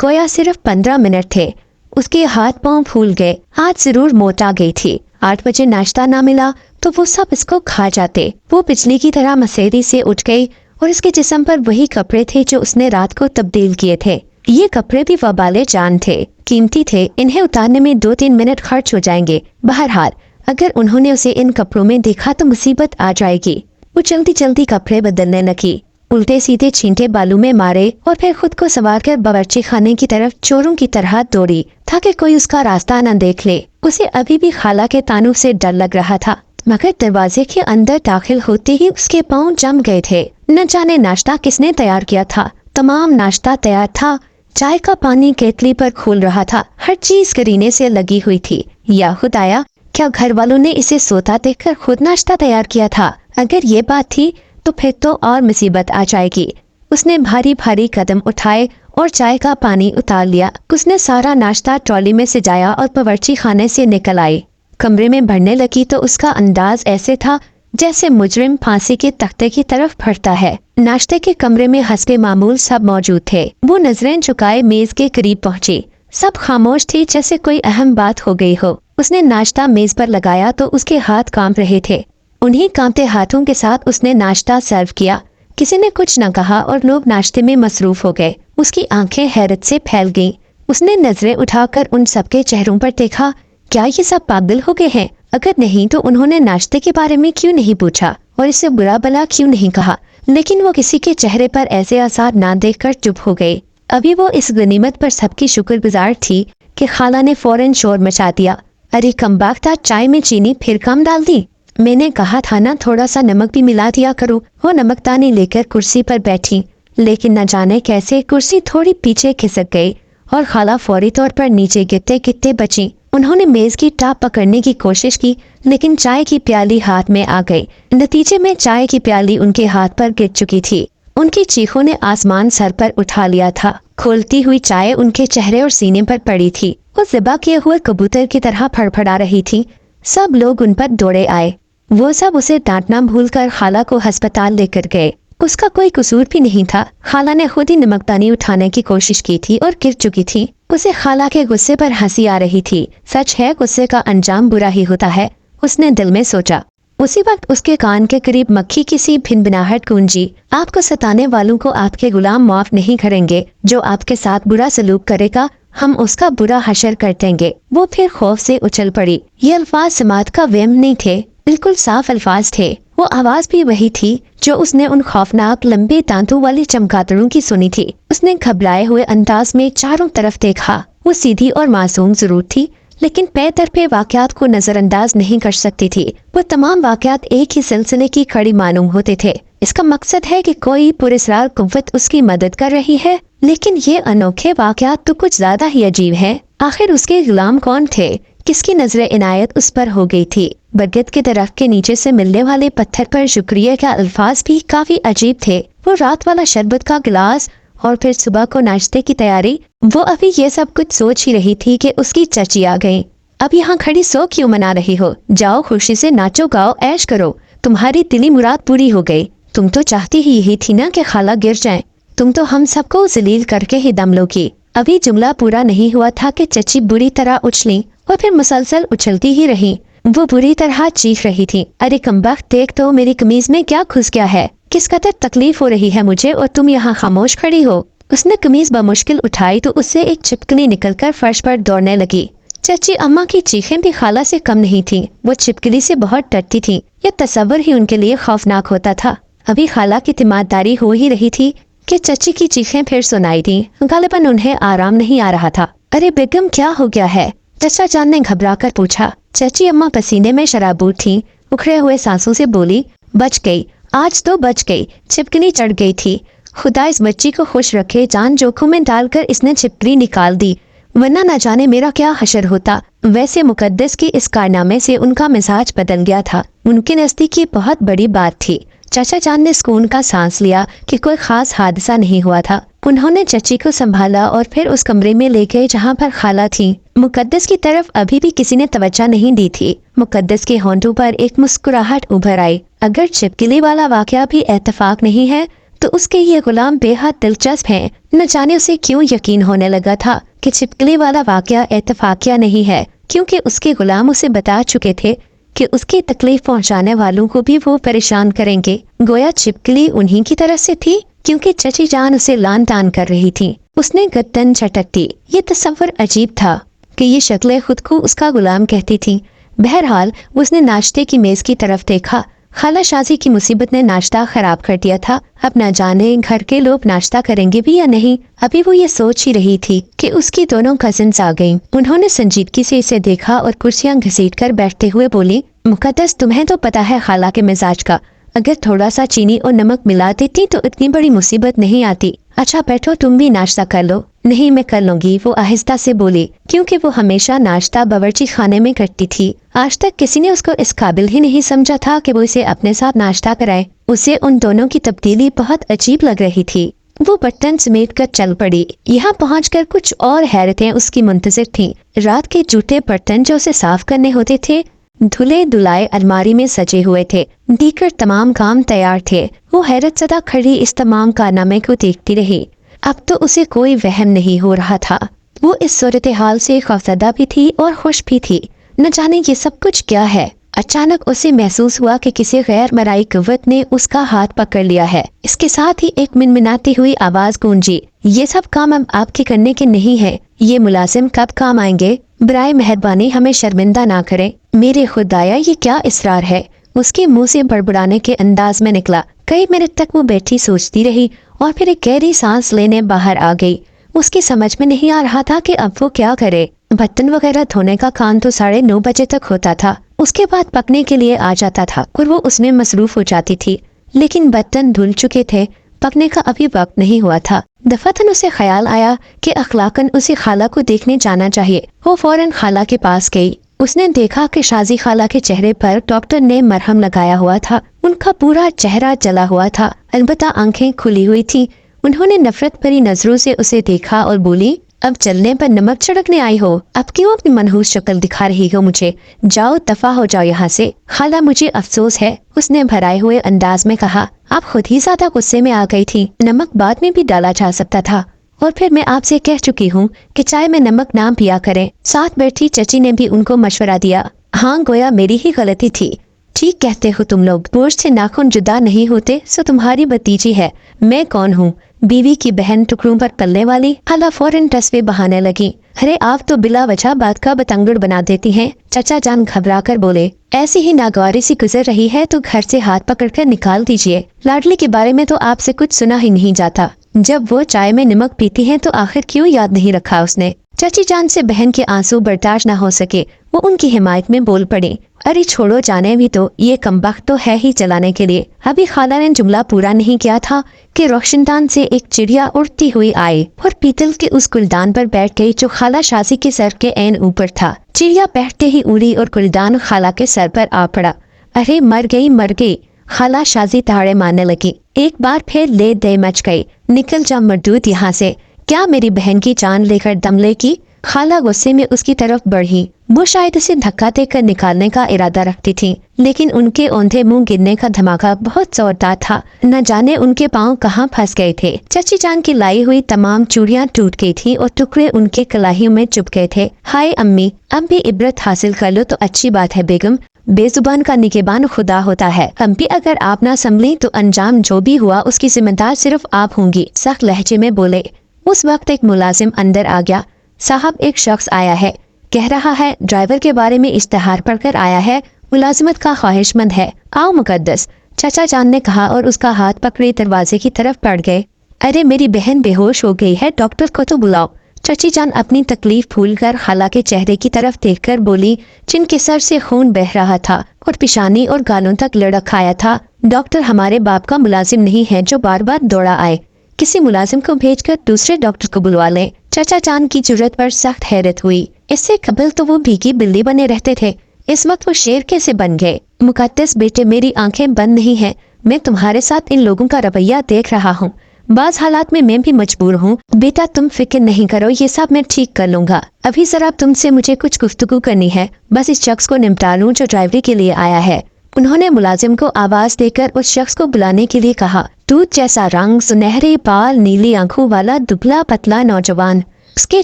گویا صرف 15 منٹ تھے۔ اس کے ہاتھ پاؤں پھول گئے، ہاتھ ضرور موٹ آ گئی تھی۔ 8 بجے ناشتہ نہ ملا تو وہ سب اس کو کھا جاتے۔ وہ بجلی کی طرح مسیری سے اٹھ گئی اور اس کے جسم پر وہی کپڑے تھے جو اس نے رات کو تبدیل کیے تھے۔ یہ کپڑے بھی وبال جان تھے، قیمتی تھے، انہیں اتارنے میں 2-3 منٹ خرچ ہو جائیں گے۔ بہرحال اگر انہوں نے اسے ان کپڑوں میں دیکھا تو مصیبت آ جائے گی۔ وہ جلدی جلدی کپڑے بدلنے لگی، الٹے سیدھے چھینٹے بالوں میں مارے اور پھر خود کو سنوار کر باورچی خانے کی طرف چوروں کی طرح دوڑی تاکہ کوئی اس کا راستہ نہ دیکھ لے۔ اسے ابھی بھی خالہ کے تانوں سے ڈر لگ رہا تھا، مگر دروازے کے اندر داخل ہوتے ہی اس کے پاؤں جم گئے تھے۔ نہ جانے ناشتہ کس نے تیار کیا تھا۔ تمام ناشتہ تیار تھا، چائے کا پانی کیتلی پر کھول رہا تھا، ہر چیز کرینے سے لگی ہوئی تھی۔ یا خدایا، کیا گھر والوں نے اسے سوتا دیکھ کر خود ناشتہ تیار کیا تھا؟ اگر یہ بات تھی تو پھر تو اور مصیبت آ جائے گی۔ اس نے بھاری بھاری قدم اٹھائے اور چائے کا پانی اتار لیا۔ اس نے سارا ناشتہ ٹرالی میں سجایا اور باورچی خانے سے نکل آئی۔ کمرے میں بڑھنے لگی تو اس کا انداز ایسے تھا جیسے مجرم پھانسی کے تختے کی طرف بڑھتا ہے۔ ناشتے کے کمرے میں حسب معمول سب موجود تھے۔ وہ نظریں جھکائے میز کے قریب پہنچی۔ سب خاموش تھی جیسے کوئی اہم بات ہو گئی ہو۔ اس نے ناشتہ میز پر لگایا تو اس کے ہاتھ کانپ رہے تھے۔ انہی کانپتے ہاتھوں کے ساتھ اس نے ناشتہ سرو کیا۔ کسی نے کچھ نہ کہا اور لوگ ناشتے میں مصروف ہو گئے۔ اس کی آنکھیں حیرت سے پھیل گئیں۔ اس نے نظریں اٹھا کر ان سب کے چہروں پر دیکھا۔ کیا یہ سب پاگل ہو گئے ہیں؟ اگر نہیں تو انہوں نے ناشتے کے بارے میں کیوں نہیں پوچھا اور اسے برا بلا کیوں نہیں کہا؟ لیکن وہ کسی کے چہرے پر ایسے آثار نہ دیکھ کر چپ ہو گئے۔ ابھی وہ اس غنیمت پر سب کی شکر گزار تھی کہ خالہ نے فوراً شور مچا دیا۔ ارے کمبختہ، چائے میں چینی پھر کم ڈال دی؟ میں نے کہا تھا نا تھوڑا سا نمک بھی ملا دیا کرو۔ وہ نمک دانی لے کر کرسی پر بیٹھی، لیکن نہ جانے کیسے کرسی تھوڑی پیچھے کھسک گئی اور خالہ فوری طور پر نیچے گرتے گرتے بچیں۔ انہوں نے میز کی ٹاپ پکڑنے کی کوشش کی لیکن چائے کی پیالی ہاتھ میں آ گئی۔ نتیجے میں چائے کی پیالی ان کے ہاتھ پر گر چکی تھی۔ ان کی چیخوں نے آسمان سر پر اٹھا لیا تھا۔ کھولتی ہوئی چائے ان کے چہرے اور سینے پر پڑی تھی۔ وہ ذبح کیے ہوئے کبوتر کی طرح پھڑپھڑا رہی تھی۔ سب لوگ ان پر دوڑے آئے۔ وہ سب اسے ڈانٹنا بھول کر خالہ کو ہسپتال لے کر گئے۔ اس کا کوئی قصور بھی نہیں تھا۔ خالہ نے خود ہی نمکدانی اٹھانے کی کوشش کی تھی اور گر چکی تھی۔ اسے خالہ کے غصے پر ہنسی آ رہی تھی۔ سچ ہے، غصے کا انجام برا ہی ہوتا ہے، اس نے دل میں سوچا۔ اسی وقت اس کے کان کے قریب مکھی کی سی بھنبھناہٹ گونجی۔ آپ کو ستانے والوں کو آپ کے غلام معاف نہیں کریں گے۔ جو آپ کے ساتھ برا سلوک کرے گا ہم اس کا برا حشر کر دیں گے۔ وہ پھر خوف سے اچھل پڑی۔ یہ الفاظ سماعت کا وہم نہیں تھے، بالکل صاف الفاظ تھے۔ وہ آواز بھی وہی تھی جو اس نے ان خوفناک لمبے دانتوں والی چمگادڑوں کی سنی تھی۔ اس نے گھبرائے ہوئے انداز میں چاروں طرف دیکھا۔ وہ سیدھی اور معصوم ضرور تھی لیکن پے در پے واقعات کو نظر انداز نہیں کر سکتی تھی۔ وہ تمام واقعات ایک ہی سلسلے کی کڑی معلوم ہوتے تھے۔ اس کا مقصد ہے کہ کوئی پراسرار قوت اس کی مدد کر رہی ہے، لیکن یہ انوکھے واقعات تو کچھ زیادہ ہی عجیب ہیں۔ آخر اس کے غلام کون تھے؟ کس کی نظر عنایت اس پر ہو گئی تھی؟ برگد کے درخت کے نیچے سے ملنے والے پتھر پر شکریہ کا الفاظ بھی کافی عجیب تھے۔ وہ رات والا شربت کا گلاس اور پھر صبح کو ناشتے کی تیاری۔ وہ ابھی یہ سب کچھ سوچ ہی رہی تھی کہ اس کی چچی آ گئیں۔ اب یہاں کھڑی سو کیوں منا رہی ہو؟ جاؤ خوشی سے ناچو گاؤ عیش کرو، تمہاری دلی مراد پوری ہو گئی۔ تم تو چاہتی ہی یہی تھی نا کہ خالہ گر جائیں، تم تو ہم سب کو ذلیل کر کے ہی دم لو گی۔ ابھی جملہ پورا نہیں ہوا تھا کہ چچی بری طرح اچھلی اور پھر مسلسل اچھلتی ہی رہی۔ वो बुरी तरह चीख रही थी। अरे कमबख्त, देख तो मेरी कमीज में क्या घुस गया है, किस कदर तकलीफ हो रही है मुझे और तुम यहाँ खामोश खड़ी हो। उसने कमीज बमुश्किल उठाई तो उससे एक छिपकली निकलकर फर्श पर दौड़ने लगी। चाची अम्मा की चीखें भी खाला से कम नहीं थीं। वो छिपकली से बहुत डरती थीं। यह तस्वर ही उनके लिए खौफनाक होता था। अभी खाला की तिमारदारी हो ही रही थी कि चाची की चीखें फिर सुनाई दी। गालिबन उन्हें आराम नहीं आ रहा था। अरे बेगम, क्या हो गया है? चाचा जान ने घबरा कर पूछा। चाची अम्मा पसीने में शराबूर थी। उखड़े हुए सांसों से बोली, बच गई, आज तो बच गई। छिपकली चढ़ गई थी। खुदा इस बच्ची को खुश रखे, जान जोखिम में डालकर इसने छिपकली निकाल दी, वरना न जाने मेरा क्या हशर होता। वैसे मुकद्दस की इस कारनामे से उनका मिजाज बदल गया था। उनके नजदीक ये बहुत बड़ी बात थी। चाचा जान ने सुकून का सांस लिया कि कोई खास हादसा नहीं हुआ था। उन्होंने चाची को संभाला और फिर उस कमरे में ले गए जहाँ पर खाला थी। मुकद्दस की तरफ अभी भी किसी ने तवज्जो नहीं दी थी। मुकद्दस के होंठों पर एक मुस्कुराहट उभर आई। अगर छिपकली वाला वाकया भी इत्तेफाक नहीं है तो उसके ये गुलाम बेहद दिलचस्प हैं। न जाने उसे क्यों यकीन होने लगा था कि छिपकली वाला वाकया इत्तेफाकिया नहीं है, क्योंकि उसके गुलाम उसे बता चुके थे कि उसकी तकलीफ पहुंचाने वालों को भी वो परेशान करेंगे। गोया छिपकली उन्हीं की तरफ से थी, क्योंकि चची जान उसे लान तान कर रही थी। उसने गर्दन झटकती। ये तस्वर अजीब था कि ये शक्लें खुद को उसका गुलाम कहती थी। बहरहाल उसने नाश्ते की मेज की तरफ देखा। खाला शाजी की मुसीबत ने नाश्ता खराब कर दिया था। अब न जाने घर के लोग नाश्ता करेंगे भी या नहीं। अभी वो ये सोच ही रही थी कि उसकी दोनों कजिन्स आ गईं। उन्होंने संजीदगी से इसे देखा और कुर्सियां घसीटकर बैठते हुए बोली, मुकद्दस, तुम्हें तो पता है खाला के मिजाज का। अगर थोड़ा सा चीनी और नमक मिला देती तो इतनी बड़ी मुसीबत नहीं आती। अच्छा बैठो, तुम भी नाश्ता कर लो। नहीं, मैं कर लूंगी, वो आहिस्ता से बोली, क्योंकि वो हमेशा नाश्ता बावर्ची खाने में करती थी। आज तक किसी ने उसको इस काबिल ही नहीं समझा था कि वो इसे अपने साथ नाश्ता कराए। उसे उन दोनों की तब्दीली बहुत अजीब लग रही थी। वो बर्तन समेट कर चल पड़ी। यहाँ पहुंचकर कुछ और हैरतें उसकी मुंतजिर थीं। रात के जूठे बर्तन जो उसे साफ करने होते थे धुले धुलाए अलमारी में सजे हुए थे। दीकर तमाम काम तैयार थे। वो हैरत ज़दा खड़ी इस तमाम कारनामे को देखती रही। अब तो उसे कोई वहम नहीं हो रहा था। वो इस सूरत हाल से खौफजदा भी थी और खुश भी थी। न जाने ये सब कुछ क्या है। अचानक उसे महसूस हुआ कि किसी गैर मराई कुव्वत ने उसका हाथ पकड़ लिया है। इसके साथ ही एक मिनमिनाती हुई आवाज गूंजी, ये सब काम अब आपके करने के नहीं है। ये मुलाजिम कब काम आएंगे? बराए मेहरबानी हमें शर्मिंदा ना करें। मेरे खुदाया, ये क्या इसरार है? उसके मुंह से बड़बड़ाने के अंदाज में निकला। कई मिनट तक वो बैठी सोचती रही और फिर एक गहरी सांस लेने बाहर आ गई। उसकी समझ में नहीं आ रहा था कि अब वो क्या करे। बर्तन वगैरह धोने का काम तो 9:30 बजे तक होता था। उसके बाद पकने के लिए आ जाता था और वो उसमें मसरूफ हो जाती थी। लेकिन बर्तन धुल चुके थे, पकने का अभी वक्त नहीं हुआ था। दफातन उसे ख्याल आया कि अखलाकन उसे खाला को देखने जाना चाहिए। वो फौरन खाला के पास गई। उसने देखा कि शाजी खाला के चेहरे पर डॉक्टर ने मरहम लगाया हुआ था। उनका पूरा चेहरा जला हुआ था, अलबत्ता आंखें खुली हुई थी। उन्होंने नफरत भरी नजरों से उसे देखा और बोली, अब चलने पर नमक छिड़कने आई हो? अब क्यों अपनी मनहूस शक्ल दिखा रही हो मुझे? जाओ, दफा हो जाओ यहाँ से। खाला, मुझे अफसोस है, उसने भराए हुए अंदाज में कहा। आप खुद ही ज्यादा गुस्से में आ गई थी। नमक बाद में भी डाला जा सकता था। और फिर मैं आपसे कह चुकी हूँ कि चाय में नमक ना पिया करें। साथ बैठी चची ने भी उनको मशवरा दिया। हाँ, गोया मेरी ही गलती थी। ठीक कहते हो तुम लोग, गोश्त से नाखून जुदा नहीं होते, सो तुम्हारी भतीजी है। मैं कौन हूँ? बीवी की बहन, टुकड़ों पर पलने वाली। खाला फौरन टसवे बहाने लगी। अरे आप तो बिला वजह बात का बतंगड़ बना देती हैं। चचा जान घबरा कर बोले, ऐसी ही नागवारी सी गुजर रही है तो घर से हाथ पकड़कर निकाल दीजिए। लाडली के बारे में तो आपसे कुछ सुना ही नहीं जाता। जब वो चाय में नमक पीती है तो आखिर क्यों याद नहीं रखा उसने? चाची जान से बहन के आंसू बर्दाश्त न हो सके। वो उनकी हिमायत में बोल पड़ी, अरे छोड़ो, जाने भी तो, ये कमबख्त तो है ही चलाने के लिए। अभी खाला ने जुमला पूरा नहीं किया था कि रोशनदान से एक चिड़िया उड़ती हुई आई और पीतल के उस गुलदान पर बैठ गई जो खाला शाजी के सर के ऐन ऊपर था। चिड़िया बैठते ही उड़ी और गुलदान खाला के सर पर आ पड़ा। अरे मर गई, मर गई। खाला शाजी ताड़े मारने लगी। एक बार फिर ले दे मच गई। निकल जा मरदूद यहाँ से। क्या मेरी बहन की जान लेकर दम लेगी? खाला गुस्से में उसकी तरफ बढ़ी। वो शायद उसे धक्का देकर निकालने का इरादा रखती थी, लेकिन उनके औंधे मुंह गिरने का धमाका बहुत जोरदार था। न जाने उनके पांव कहाँ फंस गए थे। चाची जान की लाई हुई तमाम चूड़ियां टूट गई थी और टुकड़े उनके कलाइयों में चुभ गए थे। हाय अम्मी, अब भी इबरत हासिल कर लो तो अच्छी बात है बेगम। बेजुबान का निगहबान खुदा होता है। हम भी अगर आप ना संभली तो अंजाम जो भी हुआ उसकी जिम्मेदार सिर्फ आप होंगी, सख्त लहजे में बोले। उस वक्त एक मुलाजिम अंदर आ गया। साहब, एक शख्स आया है, कह रहा है ड्राइवर के बारे में इश्तहार पढ़कर आया है, मुलाजिमत का ख्वाहिशमंद है, आओ मुकद्दस, चाचा जान ने कहा और उसका हाथ पकड़े दरवाजे की तरफ बढ़ गए। अरे मेरी बहन बेहोश हो गई है, डॉक्टर को तो बुलाओ। चाची जान अपनी तकलीफ भूलकर खाला के चेहरे की तरफ देखकर बोली, जिनके सर से खून बह रहा था और पिशानी और गालों तक लड़क आया था। डॉक्टर हमारे बाप का मुलाजिम नहीं है जो बार बार दौड़ा आए, किसी मुलाजिम को भेजकर दूसरे डॉक्टर को बुलवा लें। चाचा जान की जुर्रत पर सख्त हैरत हुई। इससे कबल तो वो भीगी बिल्ली बने रहते थे, इस वक्त वो शेर कैसे बन गए? मुकद्दस बेटे, मेरी आंखें बंद नहीं हैं, मैं तुम्हारे साथ इन लोगों का रवैया देख रहा हूँ। बाज हालात में मैं भी मजबूर हूँ। बेटा तुम फिक्र नहीं करो, ये सब मैं ठीक कर लूंगा। अभी जरा तुमसे मुझे कुछ गुफ्तगू करनी है, बस इस शख्स को निपटा लूं जो ड्राइवरी के लिए आया है। उन्होंने मुलाजिम को आवाज देकर उस शख्स को बुलाने के लिए कहा। दूध जैसा रंग, सुनहरे बाल, नीली आंखों वाला दुबला पतला नौजवान, उसके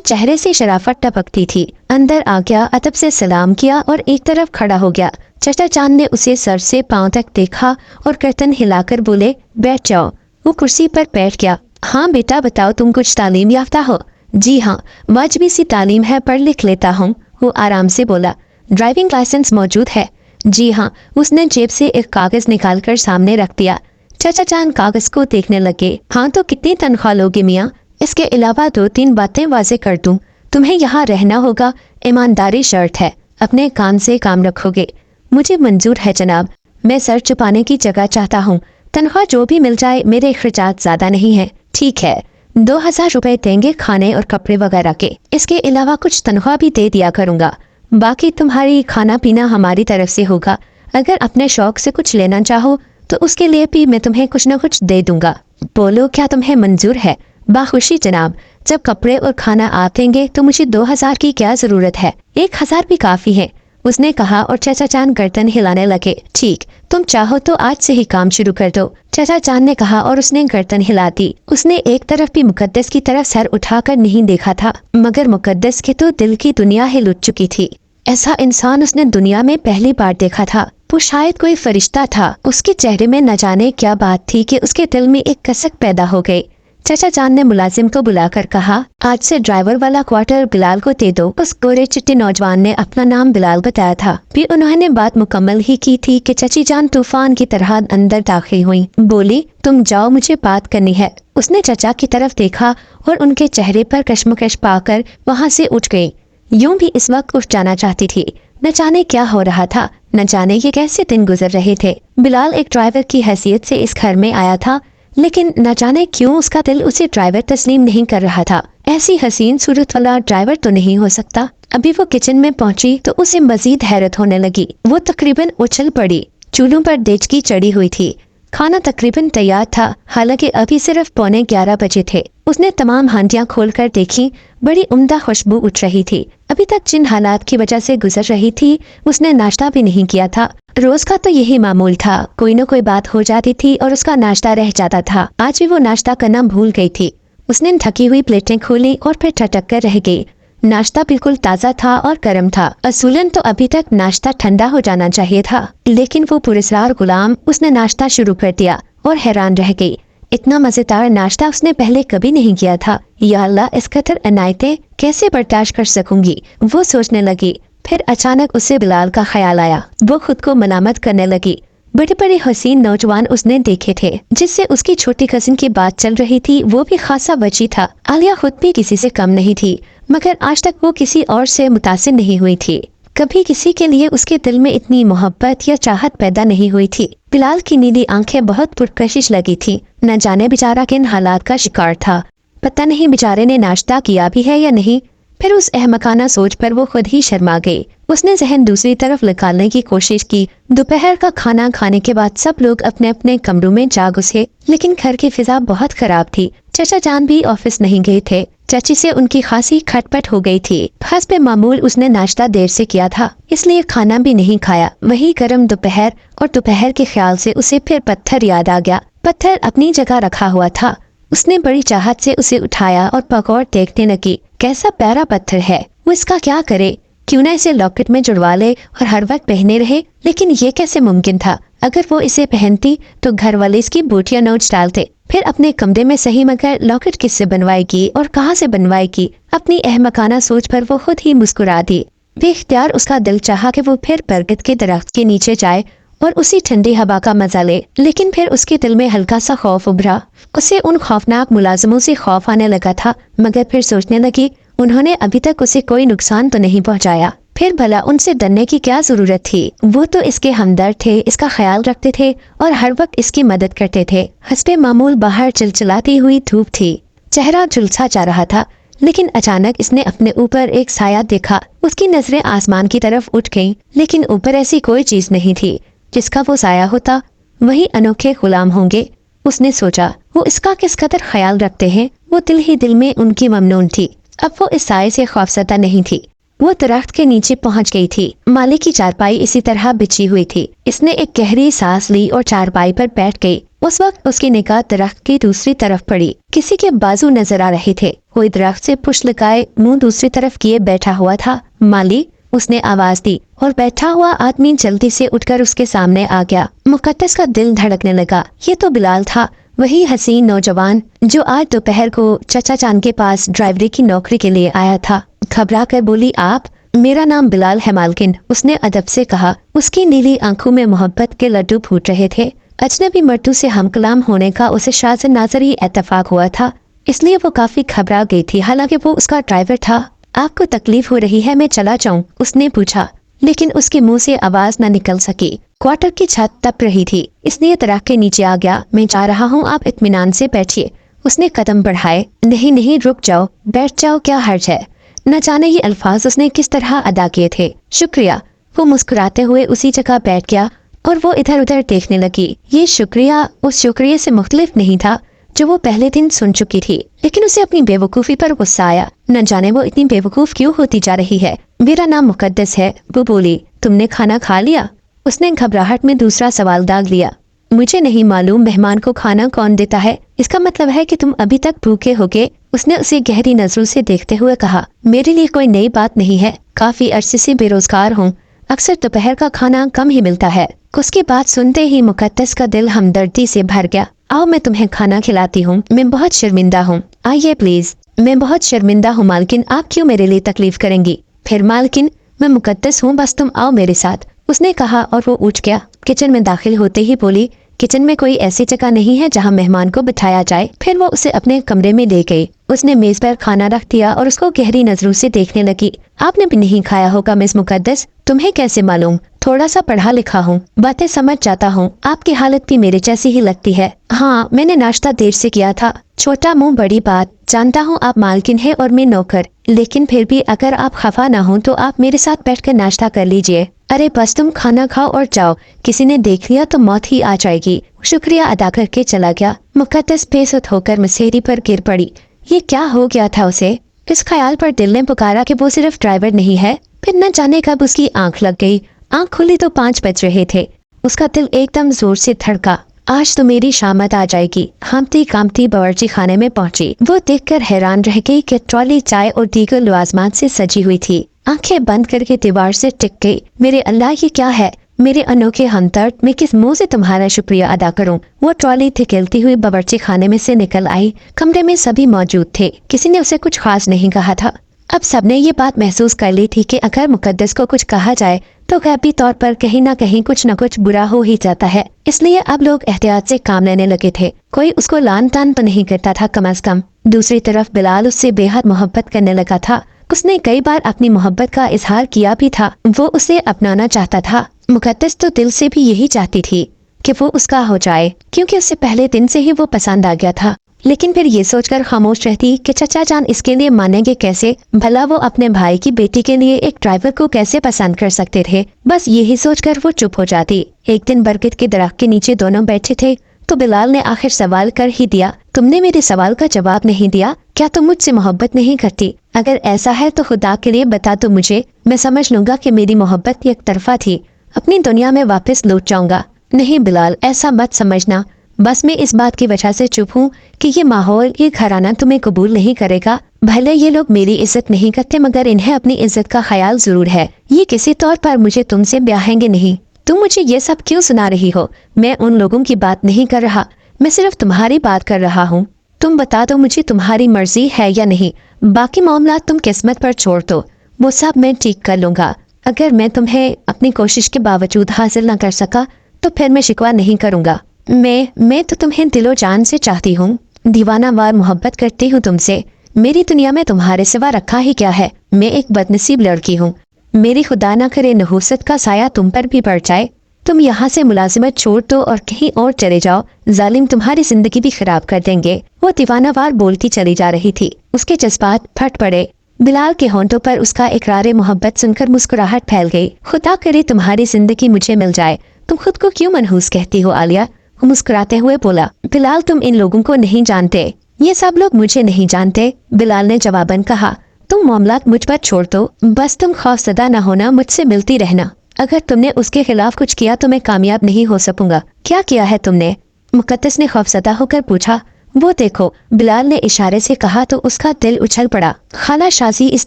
चेहरे से शराफत टपकती थी। अंदर आ गया, अदब से सलाम किया और एक तरफ खड़ा हो गया। चाचा चांद ने उसे सर से पांव तक देखा और गर्दन हिलाकर बोले, बैठ जाओ। वो कुर्सी पर बैठ गया। हाँ बेटा बताओ, तुम कुछ तालीम याफ्ता हो? जी हाँ, वाजिबी सी तालीम है, पढ़ लिख लेता हूँ, वो आराम से बोला। ड्राइविंग लाइसेंस मौजूद है? जी हाँ। उसने जेब से एक कागज निकालकर सामने रख दिया। चाचा चांद कागज को देखने लगे। हाँ तो कितनी तनख्वाह लोगे मियाँ? इसके अलावा 2-3 बातें वाजे कर दूं। तुम्हें यहाँ रहना होगा, ईमानदारी शर्त है, अपने काम से काम रखोगे। मुझे मंजूर है जनाब, मैं सर छुपाने की जगह चाहता हूँ। तनख्वाह जो भी मिल जाए, मेरे खर्चात ज्यादा नहीं है। ठीक है, 2000 रुपए देंगे खाने और कपड़े वगैरह के, इसके अलावा कुछ तनख्वाह भी दे दिया करूँगा। बाकी तुम्हारी खाना पीना हमारी तरफ से होगा। अगर अपने शौक से कुछ लेना चाहो तो उसके लिए भी मैं तुम्हें कुछ न कुछ दे दूंगा। बोलो क्या तुम्हें मंजूर है? बाखुशी जनाब, जब कपड़े और खाना आप देंगे तो मुझे 2000 की क्या जरूरत है, 1000 भी काफी है, उसने कहा और चाचा चांद गर्दन हिलाने लगे। ठीक, तुम चाहो तो आज से ही काम शुरू कर दो, चाचा चांद ने कहा और उसने गर्दन हिला दी। उसने एक तरफ भी मुकद्दस की तरफ सर उठाकर नहीं देखा था, मगर मुकद्दस के तो दिल की दुनिया हिल उठ चुकी थी। ऐसा इंसान उसने दुनिया में पहली बार देखा था। वो शायद कोई फरिश्ता था। उसके चेहरे में न जाने क्या बात थी कि उसके दिल में एक कसक पैदा हो गई। चाचा जान ने मुलाजिम को बुलाकर कहा, आज से ड्राइवर वाला क्वार्टर बिलाल को दे दो। उस गोरे चिट्टे नौजवान ने अपना नाम बिलाल बताया था। फिर उन्होंने बात मुकम्मल ही की थी कि चाची जान तूफान की तरह अंदर दाखिल हुई। बोली, तुम जाओ, मुझे बात करनी है। उसने चाचा की तरफ देखा और उनके चेहरे पर कश्मकश पाकर वहाँ से उठ गई। यूं भी इस वक्त उठ जाना चाहती थी। न जाने क्या हो रहा था, न जाने ये कैसे दिन गुजर रहे थे। बिलाल एक ड्राइवर की हैसियत से इस घर में आया था, लेकिन न जाने क्यों उसका दिल उसे ड्राइवर तस्लीम नहीं कर रहा था। ऐसी हसीन सूरत वाला ड्राइवर तो नहीं हो सकता। अभी वो किचन में पहुंची तो उसे मजीद हैरत होने लगी। वो तकरीबन उछल पड़ी। चूल्हों पर देचकी चढ़ी हुई थी। खाना तकरीबन तैयार था, हालांकि अभी सिर्फ 11:45 बजे थे। उसने तमाम हांडियां खोलकर देखी। बड़ी उम्दा खुशबू उठ रही थी। अभी तक जिन हालात की वजह से गुजर रही थी, उसने नाश्ता भी नहीं किया था। रोज का तो यही मामूल था, कोई न कोई बात हो जाती थी और उसका नाश्ता रह जाता था। आज भी वो नाश्ता करना भूल गई थी। उसने ढकी हुई प्लेटें खोली और फिर ठटक कर रह गई। नाश्ता बिल्कुल ताज़ा था और गर्म था। असूलन तो अभी तक नाश्ता ठंडा हो जाना चाहिए था, लेकिन वो पुरस्कार गुलाम उसने नाश्ता शुरू कर दिया और हैरान रह गई। इतना मजेदार नाश्ता उसने पहले कभी नहीं किया था। या अल्लाह, इस कदर अनायतें कैसे बर्दाश्त कर सकूंगी, वो सोचने लगी। फिर अचानक उसे बिलाल का ख्याल आया। वो खुद को मलामत करने लगी। बड़े बड़े हसीन नौजवान उसने देखे थे, जिससे उसकी छोटी कजिन की बात चल रही थी। वो भी खासा बची था। आलिया खुद भी किसी से कम नहीं थी, मगर आज तक वो किसी और से मुतासिर नहीं हुई थी। कभी किसी के लिए उसके दिल में इतनी मोहब्बत या चाहत पैदा नहीं हुई थी। बिलाल की नीली आंखें बहुत पुरकशिश लगी थी। न जाने बेचारा किन हालात का शिकार था। पता नहीं बेचारे ने नाश्ता किया भी है या नहीं। फिर उस अहमकाना सोच पर वो खुद ही शर्मा गई। उसने जहन दूसरी तरफ निकालने की कोशिश की। दोपहर का खाना खाने के बाद सब लोग अपने अपने कमरों में जा घुसे, लेकिन घर की फिजा बहुत खराब थी। चाचा जान भी ऑफिस नहीं गए थे। चाची से उनकी खासी खटपट हो गई थी। हस्बे मामूल उसने नाश्ता देर से किया था, इसलिए खाना भी नहीं खाया। वही गर्म दोपहर और दोपहर के ख्याल से उसे फिर पत्थर याद आ गया। पत्थर अपनी जगह रखा हुआ था। उसने बड़ी चाहत से उसे उठाया और पकौड़ देखने लगी। कैसा प्यारा पत्थर है, वो इसका क्या करे? क्यों न इसे लॉकेट में जुड़वा ले और हर वक्त पहने रहे। लेकिन ये कैसे मुमकिन था? अगर वो इसे पहनती तो घर वाले इसकी बूटियां नोच डालते। फिर अपने कमरे में सही मगर लॉकेट किससे बनवाएगी और कहाँ से बनवाएगी? अपनी अहमकाना सोच पर वो खुद ही मुस्कुरा दी। बेख्तियार उसका दिल चाहा कि वो फिर बरगद के दरख्त के नीचे जाए और उसी ठंडी हवा का मजा ले। लेकिन फिर उसके दिल में हल्का सा खौफ उभरा। उसे उन खौफनाक मुलाजिमों से खौफ आने लगा था, मगर फिर सोचने लगी उन्होंने अभी तक उसे कोई नुकसान तो नहीं पहुंचाया। फिर भला उनसे डरने की क्या जरूरत थी? वो तो इसके हमदर्द थे, इसका ख्याल रखते थे और हर वक्त इसकी मदद करते थे। हस्बे मामूल बाहर चिलचिलाती हुई धूप थी, चेहरा झुलसा जा रहा था। लेकिन अचानक इसने अपने ऊपर एक साया देखा। उसकी नजरें आसमान की तरफ उठ गईं, लेकिन ऊपर ऐसी कोई चीज नहीं थी जिसका वो साया होता वही अनोखे गुलाम होंगे। उसने सोचा वो इसका किस कदर ख्याल रखते हैं। वो दिल ही दिल में उनकी ममनून थी। अब वो इस साये से खौफजदा नहीं थी। वो दरख्त के नीचे पहुंच गई थी। माली की चारपाई इसी तरह बिछी हुई थी। इसने एक गहरी सांस ली और चारपाई पर बैठ गई। उस वक्त उसकी निगाह दरख्त की दूसरी तरफ पड़ी। किसी के बाजू नजर आ रहे थे। कोई दरख्त से पुश लगाए मुंह दूसरी तरफ किए बैठा हुआ था। माली, उसने आवाज दी और बैठा हुआ आदमी जल्दी से उठकर उसके सामने आ गया। मुकद्दस का दिल धड़कने लगा। ये तो बिलाल था, वही हसीन नौजवान जो आज दोपहर को चचा चांद के पास ड्राइवरी की नौकरी के लिए आया था। घबरा कर बोली, आप? मेरा नाम बिलाल है मालकिन, उसने अदब से कहा। उसकी नीली आंखों में मोहब्बत के लड्डू फूट रहे थे। अजनबी मर्दों से हम कलाम होने का उसे शाह से नाजरी इत्तेफाक हुआ था, इसलिए वो काफी घबरा गई थी। हालांकि वो उसका ड्राइवर था। आपको तकलीफ हो रही है, मैं चला जाऊं? उसने पूछा, लेकिन उसके मुंह से आवाज न निकल सकी। क्वार्टर की छत तप रही थी, इसलिए दरख्त के नीचे आ गया। मैं जा रहा हूँ, आप इत्मीनान से बैठिए। उसने कदम बढ़ाए। नहीं नहीं, रुक जाओ, बैठ जाओ, क्या हर्ज है? न जाने ये अल्फाज उसने किस तरह अदा किए थे। शुक्रिया। वो मुस्कुराते हुए उसी जगह बैठ गया और वो इधर उधर देखने लगी। ये शुक्रिया उस शुक्रिया से मुख्तलिफ नहीं था जो वो पहले दिन सुन चुकी थी। लेकिन उसे अपनी बेवकूफ़ी पर गुस्सा आया। न जाने वो इतनी बेवकूफ़ क्यों होती जा रही है। मेरा नाम मुकद्दस है, वो बोली। तुमने खाना खा लिया? उसने घबराहट में दूसरा सवाल दाग लिया। मुझे नहीं मालूम मेहमान को खाना कौन देता है। इसका मतलब है कि तुम अभी तक भूखे होगे। उसने उसे गहरी नजरों से देखते हुए कहा, मेरे लिए कोई नई बात नहीं है। काफी अरसे से बेरोजगार हूँ। अक्सर दोपहर का खाना कम ही मिलता है। उसकी बात सुनते ही मुकद्दस का दिल हमदर्दी से भर गया। आओ, मैं तुम्हें खाना खिलाती हूँ। मैं बहुत शर्मिंदा हूँ। आइए प्लीज। मैं बहुत शर्मिंदा हूँ मालकिन, आप क्यों मेरे लिए तकलीफ करेंगी? फिर मालकिन, मैं मुकद्दस हूँ, बस तुम आओ मेरे साथ, उसने कहा और वो उठ गया। किचन में दाखिल होते ही बोली, किचन में कोई ऐसी जगह नहीं है जहाँ मेहमान को बिठाया जाए। फिर वो उसे अपने कमरे में ले गई। उसने मेज पर खाना रख दिया और उसको गहरी नजरों से देखने लगी। आपने भी नहीं खाया होगा मिस मुकद्दस? तुम्हें कैसे मालूम? थोड़ा सा पढ़ा लिखा हूँ, बातें समझ जाता हूँ। आपकी हालत भी मेरे जैसी ही लगती है। हाँ, मैंने नाश्ता देर से किया था। छोटा मुंह बड़ी बात। जानता हूँ आप मालकिन है और मैं नौकर, लेकिन फिर भी अगर आप खफा ना हो तो आप मेरे साथ बैठकर नाश्ता कर लीजिए। अरे बस तुम खाना खाओ और जाओ, किसी ने देख लिया तो मौत ही आ जाएगी। शुक्रिया अदा करके चला गया। मुकद्दस बेसुध होकर मसेरी पर गिर पड़ी। ये क्या हो गया था उसे? इस ख्याल पर दिल ने पुकारा कि वो सिर्फ ड्राइवर नहीं है। फिर न जाने कब उसकी आंख लग गई। आंख खुली तो 5 बज रहे थे। उसका दिल एकदम जोर से धड़का। आज तो मेरी शामत आ जाएगी। हामती कामती बावर्ची खाने में पहुंची। वो देखकर हैरान रह गई कि ट्रॉली चाय और दीगर लवाजमात से सजी हुई थी। आंखें बंद करके दीवार से टिक गई। मेरे अल्लाह, ये क्या है? मेरे अनोखे हमदर्द, मैं किस मुंह से तुम्हारा शुक्रिया अदा करूं? वो ट्रॉली थिकेलती हुई बावर्ची खाने में से निकल आई। कमरे में सभी मौजूद थे। किसी ने उसे कुछ खास नहीं कहा था। अब सबने ये बात महसूस कर ली थी कि अगर मुकद्दस को कुछ कहा जाए तो गैबी तौर पर कहीं ना कहीं कुछ न कुछ बुरा हो ही जाता है। इसलिए अब लोग एहतियात से काम लेने लगे थे। कोई उसको लान तान तो नहीं करता था कम अज कम। दूसरी तरफ बिलाल उससे बेहद मोहब्बत करने लगा था। उसने कई बार अपनी मोहब्बत का इजहार किया भी था। वो उसे अपनाना चाहता था। मुकद्दस तो दिल से भी यही चाहती थी कि वो उसका हो जाए, क्योंकि उससे पहले दिन से ही वो पसंद आ गया था। लेकिन फिर ये सोचकर खामोश रहती कि चचा जान इसके लिए मानेंगे कैसे? भला वो अपने भाई की बेटी के लिए एक ड्राइवर को कैसे पसंद कर सकते थे? बस यही सोचकर वो चुप हो जाती। एक दिन बरगद के दरख्त के नीचे दोनों बैठे थे तो बिलाल ने आखिर सवाल कर ही दिया, तुमने मेरे सवाल का जवाब नहीं दिया, क्या तुम मुझसे मोहब्बत नहीं करती? अगर ऐसा है तो खुदा के लिए बता दो मुझे, मैं समझ लूंगा कि मेरी मोहब्बत एक तरफा थी, अपनी दुनिया में वापस लौट जाऊंगा। नहीं बिलाल, ऐसा मत समझना, बस मैं इस बात की वजह से चुप हूँ कि ये माहौल, ये घराना तुम्हें कबूल नहीं करेगा। भले ये लोग मेरी इज्जत नहीं करते मगर इन्हें अपनी इज्जत का ख्याल जरूर है। ये किसी तौर पर मुझे तुमसे ब्याहेंगे नहीं। तुम मुझे ये सब क्यों सुना रही हो? मैं उन लोगों की बात नहीं कर रहा, मैं सिर्फ तुम्हारी बात कर रहा हूँ। तुम बता दो मुझे तुम्हारी मर्जी है या नहीं, बाकी मामला तुम किस्मत पर छोड़ दो, वो सब मैं ठीक कर लूंगा। अगर मैं तुम्हें अपनी कोशिश के बावजूद हासिल न कर सका तो फिर मैं शिकवा नहीं करूंगा। मैं तो तुम्हें दिलो जान से चाहती हूँ, दीवाना वार मोहब्बत करती हूँ तुमसे। मेरी दुनिया में तुम्हारे सिवा रखा ही क्या है? मैं एक बदनसीब लड़की हूँ, मेरी खुदा न करे नहुसत का साया तुम पर भी पड़ जाए। तुम यहाँ से मुलाजिमत छोड़ दो और कहीं और चले जाओ, जालिम तुम्हारी जिंदगी भी खराब कर देंगे। वो दीवानावार बोलती चली जा रही थी, उसके जज्बात फट पड़े। बिलाल के होंठों पर उसका इकरार मोहब्बत सुनकर मुस्कुराहट फैल गई। खुदा करे तुम्हारी जिंदगी मुझे मिल जाए। तुम खुद को क्यों मनहूस कहती हो आलिया? वो मुस्कुराते हुए बोला। बिलाल, तुम इन लोगों को नहीं जानते, ये सब लोग मुझे नहीं जानते, बिलाल ने जवाबन कहा। तुम मामलात मुझ पर छोड़ दो, बस तुम खौफजदा न होना, मुझसे मिलती रहना। अगर तुमने उसके खिलाफ कुछ किया तो मैं कामयाब नहीं हो सकूंगा। क्या किया है तुमने? मुकद्दस ने खौफजदा होकर पूछा। वो देखो, बिलाल ने इशारे से कहा तो उसका दिल उछल पड़ा। खाला शाजी इस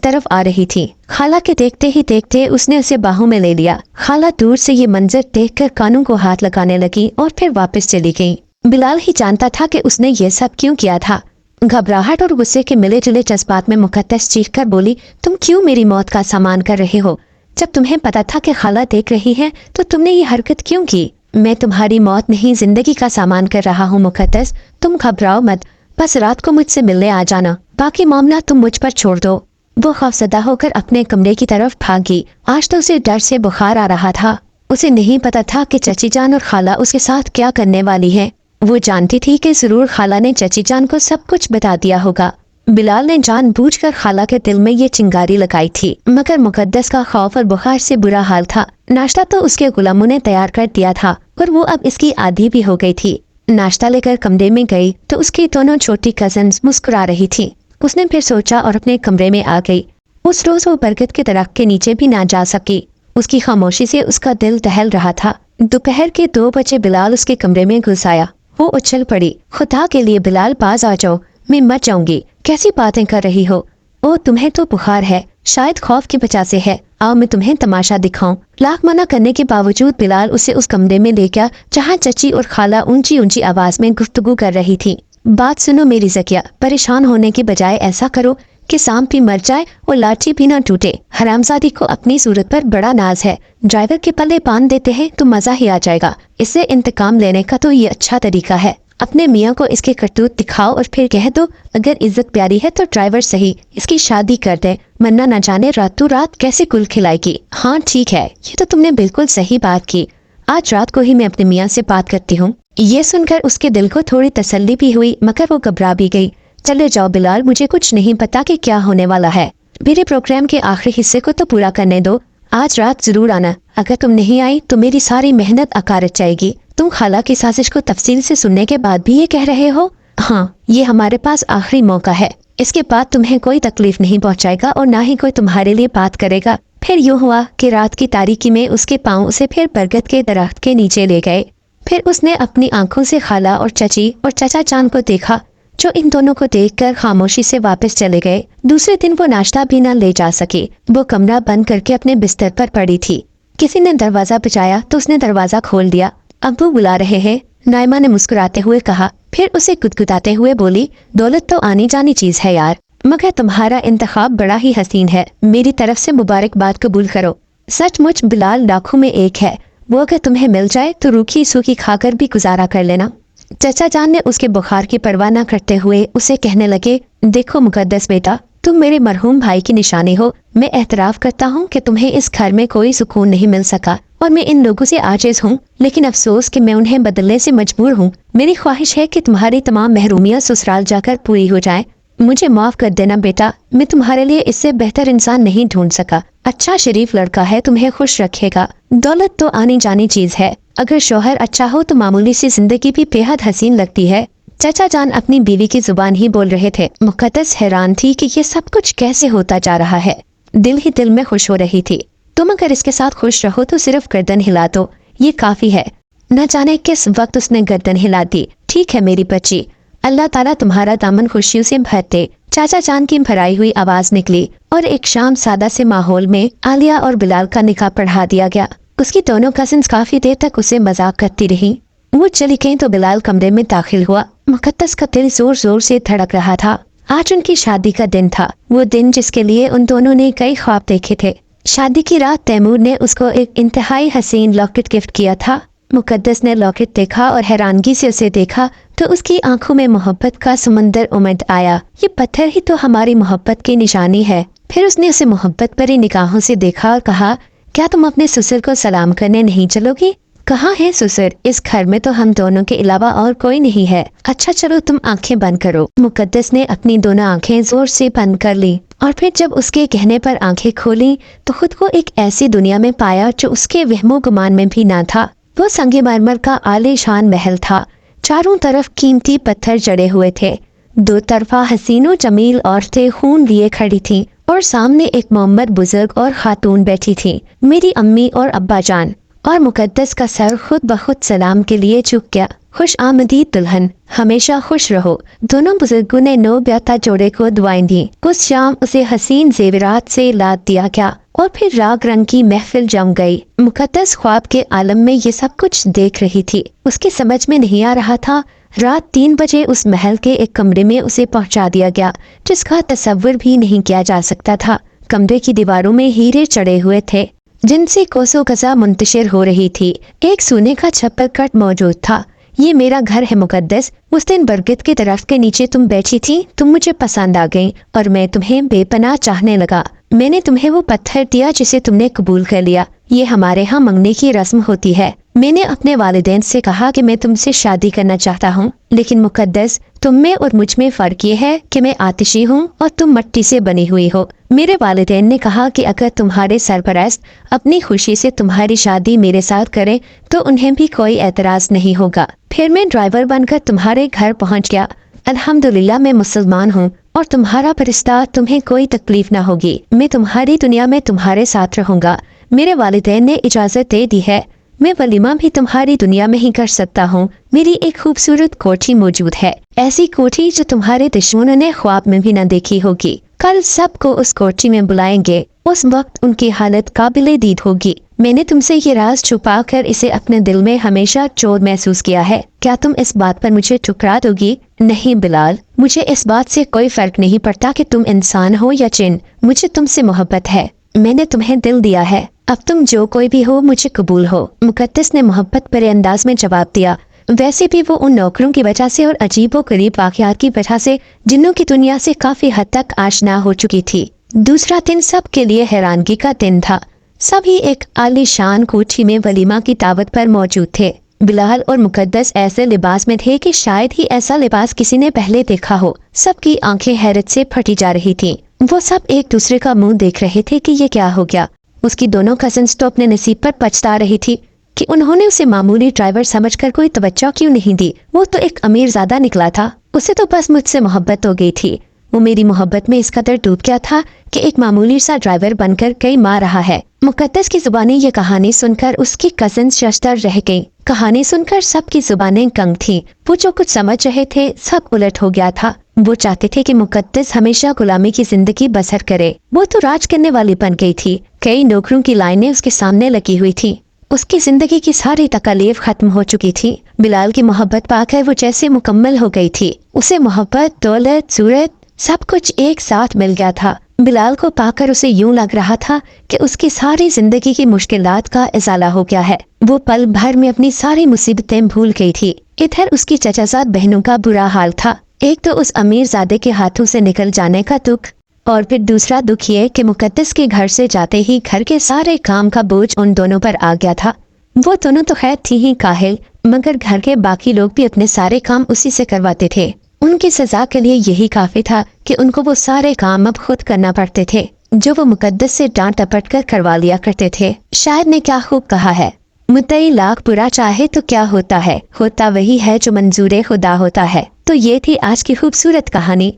तरफ आ रही थी। खाला के देखते ही देखते उसने उसे बाहों में ले लिया। खाला दूर से ये मंजर देखकर कानों को हाथ लगाने लगी और फिर वापस चली गई। बिलाल ही जानता था कि उसने ये सब क्यों किया था। घबराहट और गुस्से के मिले जुले जज्बात में मुकद्दस चीखकर बोली, तुम क्यों मेरी मौत का सामान कर रहे हो? जब तुम्हें पता था कि खाला देख रही है तो तुमने ये हरकत क्यों की? मैं तुम्हारी मौत नहीं, जिंदगी का सामान कर रहा हूँ मुकद्दस, तुम घबराओ मत, बस रात को मुझसे मिलने आ जाना, बाकी मामला तुम मुझ पर छोड़ दो। वो खौफजदा होकर अपने कमरे की तरफ भागी। आज तो उसे डर से बुखार आ रहा था। उसे नहीं पता था कि चची जान और खाला उसके साथ क्या करने वाली है। वो जानती थी कि जरूर खाला ने चची जान को सब कुछ बता दिया होगा। बिलाल ने जानबूझकर खाला के दिल में ये चिंगारी लगाई थी, मगर मुकद्दस का खौफ और बुखार से बुरा हाल था। नाश्ता तो उसके गुलामों ने तैयार कर दिया था और वो अब इसकी आदी भी हो गई थी। नाश्ता लेकर कमरे में गई तो उसकी दोनों छोटी कजन्स मुस्कुरा रही थी। उसने फिर सोचा और अपने कमरे में आ गई। उस रोज वो बरगद के दरख्त के नीचे भी ना जा सकी। उसकी खामोशी से उसका दिल दहल रहा था। दोपहर के 2 बजे बिलाल उसके कमरे में घुस आया। वो उछल पड़ी। खुदा के लिए बिलाल, पास आ जाओ, मैं मर जाऊंगी। कैसी बातें कर रही हो? ओ, तुम्हें तो बुखार है, शायद खौफ की वजह से है। आओ मैं तुम्हें तमाशा दिखाऊं। लाख मना करने के बावजूद बिलाल उसे उस कमरे में ले गया जहाँ चची और खाला ऊंची ऊंची आवाज में गुफ्तगू कर रही थी। बात सुनो मेरी ज़किया, परेशान होने के बजाय ऐसा करो कि सांप भी मर जाए और लाठी भी ना टूटे। हरामजादी को अपनी सूरत पर बड़ा नाज है, ड्राइवर के पल्ले बांध देते हैं तो मजा ही आ जाएगा। इससे इंतकाम लेने का तो ये अच्छा तरीका है। अपने मियाँ को इसके करतूत दिखाओ और फिर कह दो अगर इज्जत प्यारी है तो ड्राइवर सही इसकी शादी कर दे, वरना न जाने रातों रात कैसे कुल खिलाएगी। हाँ ठीक है, ये तो तुमने बिल्कुल सही बात की। आज रात को ही मैं अपने मियाँ से बात करती हूँ। ये सुनकर उसके दिल को थोड़ी तसल्ली भी हुई, मगर वो घबरा भी गई। चले जाओ बिलाल, मुझे कुछ नहीं पता कि क्या होने वाला है। मेरे प्रोग्राम के आखिरी हिस्से को तो पूरा करने दो। आज रात जरूर आना। अगर तुम नहीं आई तो मेरी सारी मेहनत अकारत जाएगी। तुम खाला की साजिश को तफसील से सुनने के बाद भी ये कह रहे हो? हाँ, ये हमारे पास आखिरी मौका है। इसके बाद तुम्हें कोई तकलीफ नहीं पहुंचाएगा और ना ही कोई तुम्हारे लिए बात करेगा। फिर यूं हुआ कि रात की तारीकी में उसके पाँव उसे फिर बरगद के दरख्त के नीचे ले गए। फिर उसने अपनी आंखों से खाला और चची और चाचा चान को देखा, जो इन दोनों को देखकर खामोशी से वापस चले गए। दूसरे दिन वो नाश्ता भी न ले जा सकी। वो कमरा बंद करके अपने बिस्तर पर पड़ी थी। किसी ने दरवाजा बजाया तो उसने दरवाजा खोल दिया। अब्बू बुला रहे हैं, नाइमा ने मुस्कुराते हुए कहा। फिर उसे गुदगुदाते हुए बोली, दौलत तो आनी जानी चीज है यार, मगर तुम्हारा इंतखाब बड़ा ही हसीन है। मेरी तरफ से मुबारकबाद कबूल करो। सचमुच बिलाल लाखों में एक है। वो अगर तुम्हें मिल जाए तो रूखी सूखी खाकर भी गुजारा कर लेना। चचा जान ने उसके बुखार की परवाह न करते हुए उसे कहने लगे, देखो मुकद्दस बेटा, तुम मेरे मरहूम भाई की निशानी हो। मैं एतराफ करता हूँ कि तुम्हें इस घर में कोई सुकून नहीं मिल सका और मैं इन लोगों से आजिज हूँ, लेकिन अफसोस कि मैं उन्हें बदलने से मजबूर हूँ। मेरी ख्वाहिश है कि तुम्हारी तमाम महरूमियाँ ससुराल जाकर पूरी हो जाएं। मुझे माफ कर देना बेटा, मैं तुम्हारे लिए इससे बेहतर इंसान नहीं ढूंढ सका। अच्छा शरीफ लड़का है, तुम्हें खुश रखेगा। दौलत तो आनी जानी चीज है, अगर शौहर अच्छा हो तो मामूली सी जिंदगी भी बेहद हसीन लगती है। चाचा जान अपनी बीवी की जुबान ही बोल रहे थे। मुकद्दस हैरान थी कि ये सब कुछ कैसे होता जा रहा है। दिल ही दिल में खुश हो रही थी। तुम अगर इसके साथ खुश रहो तो सिर्फ गर्दन हिला दो, ये काफी है। न जाने किस वक्त उसने गर्दन हिला दी। ठीक है मेरी बच्ची, अल्लाह ताला तुम्हारा दामन खुशियों से भर दे। चाचा जान की भराई हुई आवाज निकली और एक शाम सादा से माहौल में आलिया और बिलाल का निकाह पढ़ा दिया गया। उसकी दोनों कजिन्स काफी देर तक उसे मजाक करती रही। वो चली गई तो बिलाल कमरे में दाखिल हुआ। मुकद्दस का दिल जोर जोर से धड़क रहा था। आज उनकी शादी का दिन था, वो दिन जिसके लिए उन दोनों ने कई ख्वाब देखे थे। शादी की रात तैमूर ने उसको एक इंतहाई हसीन लॉकेट गिफ्ट किया था। मुकद्दस ने लॉकेट देखा और हैरानगी से उसे देखा तो उसकी आंखों में मोहब्बत का समंदर उमड़ आया। ये पत्थर ही तो हमारी मोहब्बत की निशानी है। फिर उसने उसे मोहब्बत भरी निगाहों से देखा और कहा, क्या तुम अपने ससुर को सलाम करने नहीं चलोगी? कहाँ है ससुर? इस घर में तो हम दोनों के अलावा और कोई नहीं है। अच्छा चलो तुम आंखें बंद करो। मुकद्दस ने अपनी दोनों आंखें जोर से बंद कर ली और फिर जब उसके कहने पर आंखें खोली तो खुद को एक ऐसी दुनिया में पाया जो उसके वहमो गुमान में भी ना था। वो संगे मरमर का आलीशान महल था। चारों तरफ कीमती पत्थर जड़े हुए थे। दो तरफा हसीनो जमील औरतें खून लिए खड़ी थीं और सामने एक मोहम्मद बुजुर्ग और खातून बैठी थी, मेरी अम्मी और अब्बा जान। और मुकद्दस का सर खुद ब खुद सलाम के लिए झुक गया। खुश आमदीद दुल्हन, हमेशा खुश रहो। दोनों बुजुर्गों ने नो ब्याता जोड़े को दुआएं दी। उस शाम उसे हसीन जेवरात से लाद दिया गया और फिर राग रंग की महफिल जम गई। मुकद्दस ख्वाब के आलम में ये सब कुछ देख रही थी। उसकी समझ में नहीं आ रहा था। रात 3 बजे उस महल के एक कमरे में उसे पहुंचा दिया गया जिसका तस्वर भी नहीं किया जा सकता था। कमरे की दीवारों में हीरे चढ़े हुए थे जिनसे कोसों गजा मुंतशिर हो रही थी। एक सोने का छप्पर कट मौजूद था। ये मेरा घर है मुकद्दस। उस दिन बरगद के दरख्त के नीचे तुम बैठी थी, तुम मुझे पसंद आ गई और मैं तुम्हें बेपनाह चाहने लगा। मैंने तुम्हें वो पत्थर दिया जिसे तुमने कबूल कर लिया। ये हमारे यहाँ मंगने की रस्म होती है। मैंने अपने वालिदैन से कहा कि मैं तुमसे शादी करना चाहता हूँ, लेकिन मुकद्दस तुम में और मुझ में फर्क ये है कि मैं आतिशी हूँ और तुम मिट्टी से बनी हुई हो। मेरे वालिदैन ने कहा कि अगर तुम्हारे सरपरस्त अपनी खुशी से तुम्हारी शादी मेरे साथ करें तो उन्हें भी कोई एतराज नहीं होगा। फिर मैं ड्राइवर बनकर तुम्हारे घर पहुँच गया। अल्हम्दुलिल्लाह मैं मुसलमान हूँ और तुम्हारा फरिश्ता, तुम्हें कोई तकलीफ ना होगी। मैं तुम्हारी दुनिया में तुम्हारे साथ रहूंगा। मेरे वालिदैन ने इजाजत दे दी है। मैं वलीमा भी तुम्हारी दुनिया में ही कर सकता हूँ। मेरी एक खूबसूरत कोठी मौजूद है, ऐसी कोठी जो तुम्हारे दुश्मनों ने ख्वाब में भी न देखी होगी। कल सबको उस कोठी में बुलाएंगे। उस वक्त उनकी हालत काबिले दीद होगी। मैंने तुमसे ये राज छुपा कर इसे अपने दिल में हमेशा चोर महसूस किया है। क्या तुम इस बात पर मुझे ठुकरा दोगी? नहीं बिलाल, मुझे इस बात से कोई फर्क नहीं पड़ता कि तुम इंसान हो या जिन। मुझे तुमसे मोहब्बत है। मैंने तुम्हें दिल दिया है। अब तुम जो कोई भी हो मुझे कबूल हो। मुकद्दस ने मोहब्बत भरे अंदाज में जवाब दिया। वैसे भी वो उन नौकरों की वजह से और अजीबो गरीब वाक़यात की वजह से जिन्नों की दुनिया से काफी हद तक आशना हो चुकी थी। दूसरा दिन सबके लिए हैरानगी का दिन था। सभी एक आलीशान कोठी में वलीमा की दावत पर मौजूद थे। बिलाल और मुकद्दस ऐसे लिबास में थे कि शायद ही ऐसा लिबास किसी ने पहले देखा हो। सबकी आंखें हैरत से फटी जा रही थीं। वो सब एक दूसरे का मुंह देख रहे थे कि ये क्या हो गया। उसकी दोनों कजिन्स तो अपने नसीब पर पछता रही थी कि उन्होंने उसे मामूली ड्राइवर समझकर कोई तवज्जो क्यों नहीं दी। वो तो एक अमीर ज़ादा निकला था। उसे तो बस मुझसे मोहब्बत हो गई थी। वो मेरी मोहब्बत में इस कदर डूब गया था कि एक मामूली सा ड्राइवर बनकर कई मार रहा है। मुकद्दस की जुबानी ये कहानी सुनकर उसकी कजिन्स शशदर रह गईं। कहानी सुनकर सबकी जुबानें कंग थीं। वो जो कुछ समझ रहे थे सब उलट हो गया था। वो चाहते थे कि मुकद्दस हमेशा गुलामी की जिंदगी बसर करे। वो तो राज करने वाली बन गई थी। कई नौकरों की लाइनें उसके सामने लगी हुई थी। उसकी जिंदगी की सारी तकलीफ खत्म हो चुकी थी। बिलाल की मोहब्बत पाकर वो जैसे मुकम्मल हो गई थी। उसे मोहब्बत, दौलत, सूरत सब कुछ एक साथ मिल गया था। बिलाल को पाकर उसे यूं लग रहा था कि उसकी सारी जिंदगी की मुश्किलात का इजाला हो गया है। वो पल भर में अपनी सारी मुसीबतें भूल गई थी। इधर उसकी चचाजाद बहनों का बुरा हाल था। एक तो उस अमीर ज़ादे के हाथों से निकल जाने का दुख और फिर दूसरा दुख ये कि मुकद्दस के घर से जाते ही घर के सारे काम का बोझ उन दोनों पर आ गया था। वो दोनों तो खैर थी ही काहिल, मगर घर के बाकी लोग भी अपने सारे काम उसी से करवाते थे। उनकी सजा के लिए यही काफी था कि उनको वो सारे काम अब खुद करना पड़ते थे जो वो मुकद्दस से डांट टपट कर करवा लिया करते थे। शायद ने क्या खूब कहा है, मुद्दई लाख बुरा चाहे तो क्या होता वही है जो मंजूर खुदा होता है। तो ये थी आज की खूबसूरत कहानी।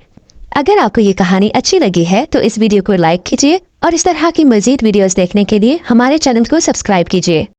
अगर आपको ये कहानी अच्छी लगी है तो इस वीडियो को लाइक कीजिए और इस तरह की मजीद वीडियोस देखने के लिए हमारे चैनल को सब्सक्राइब कीजिए।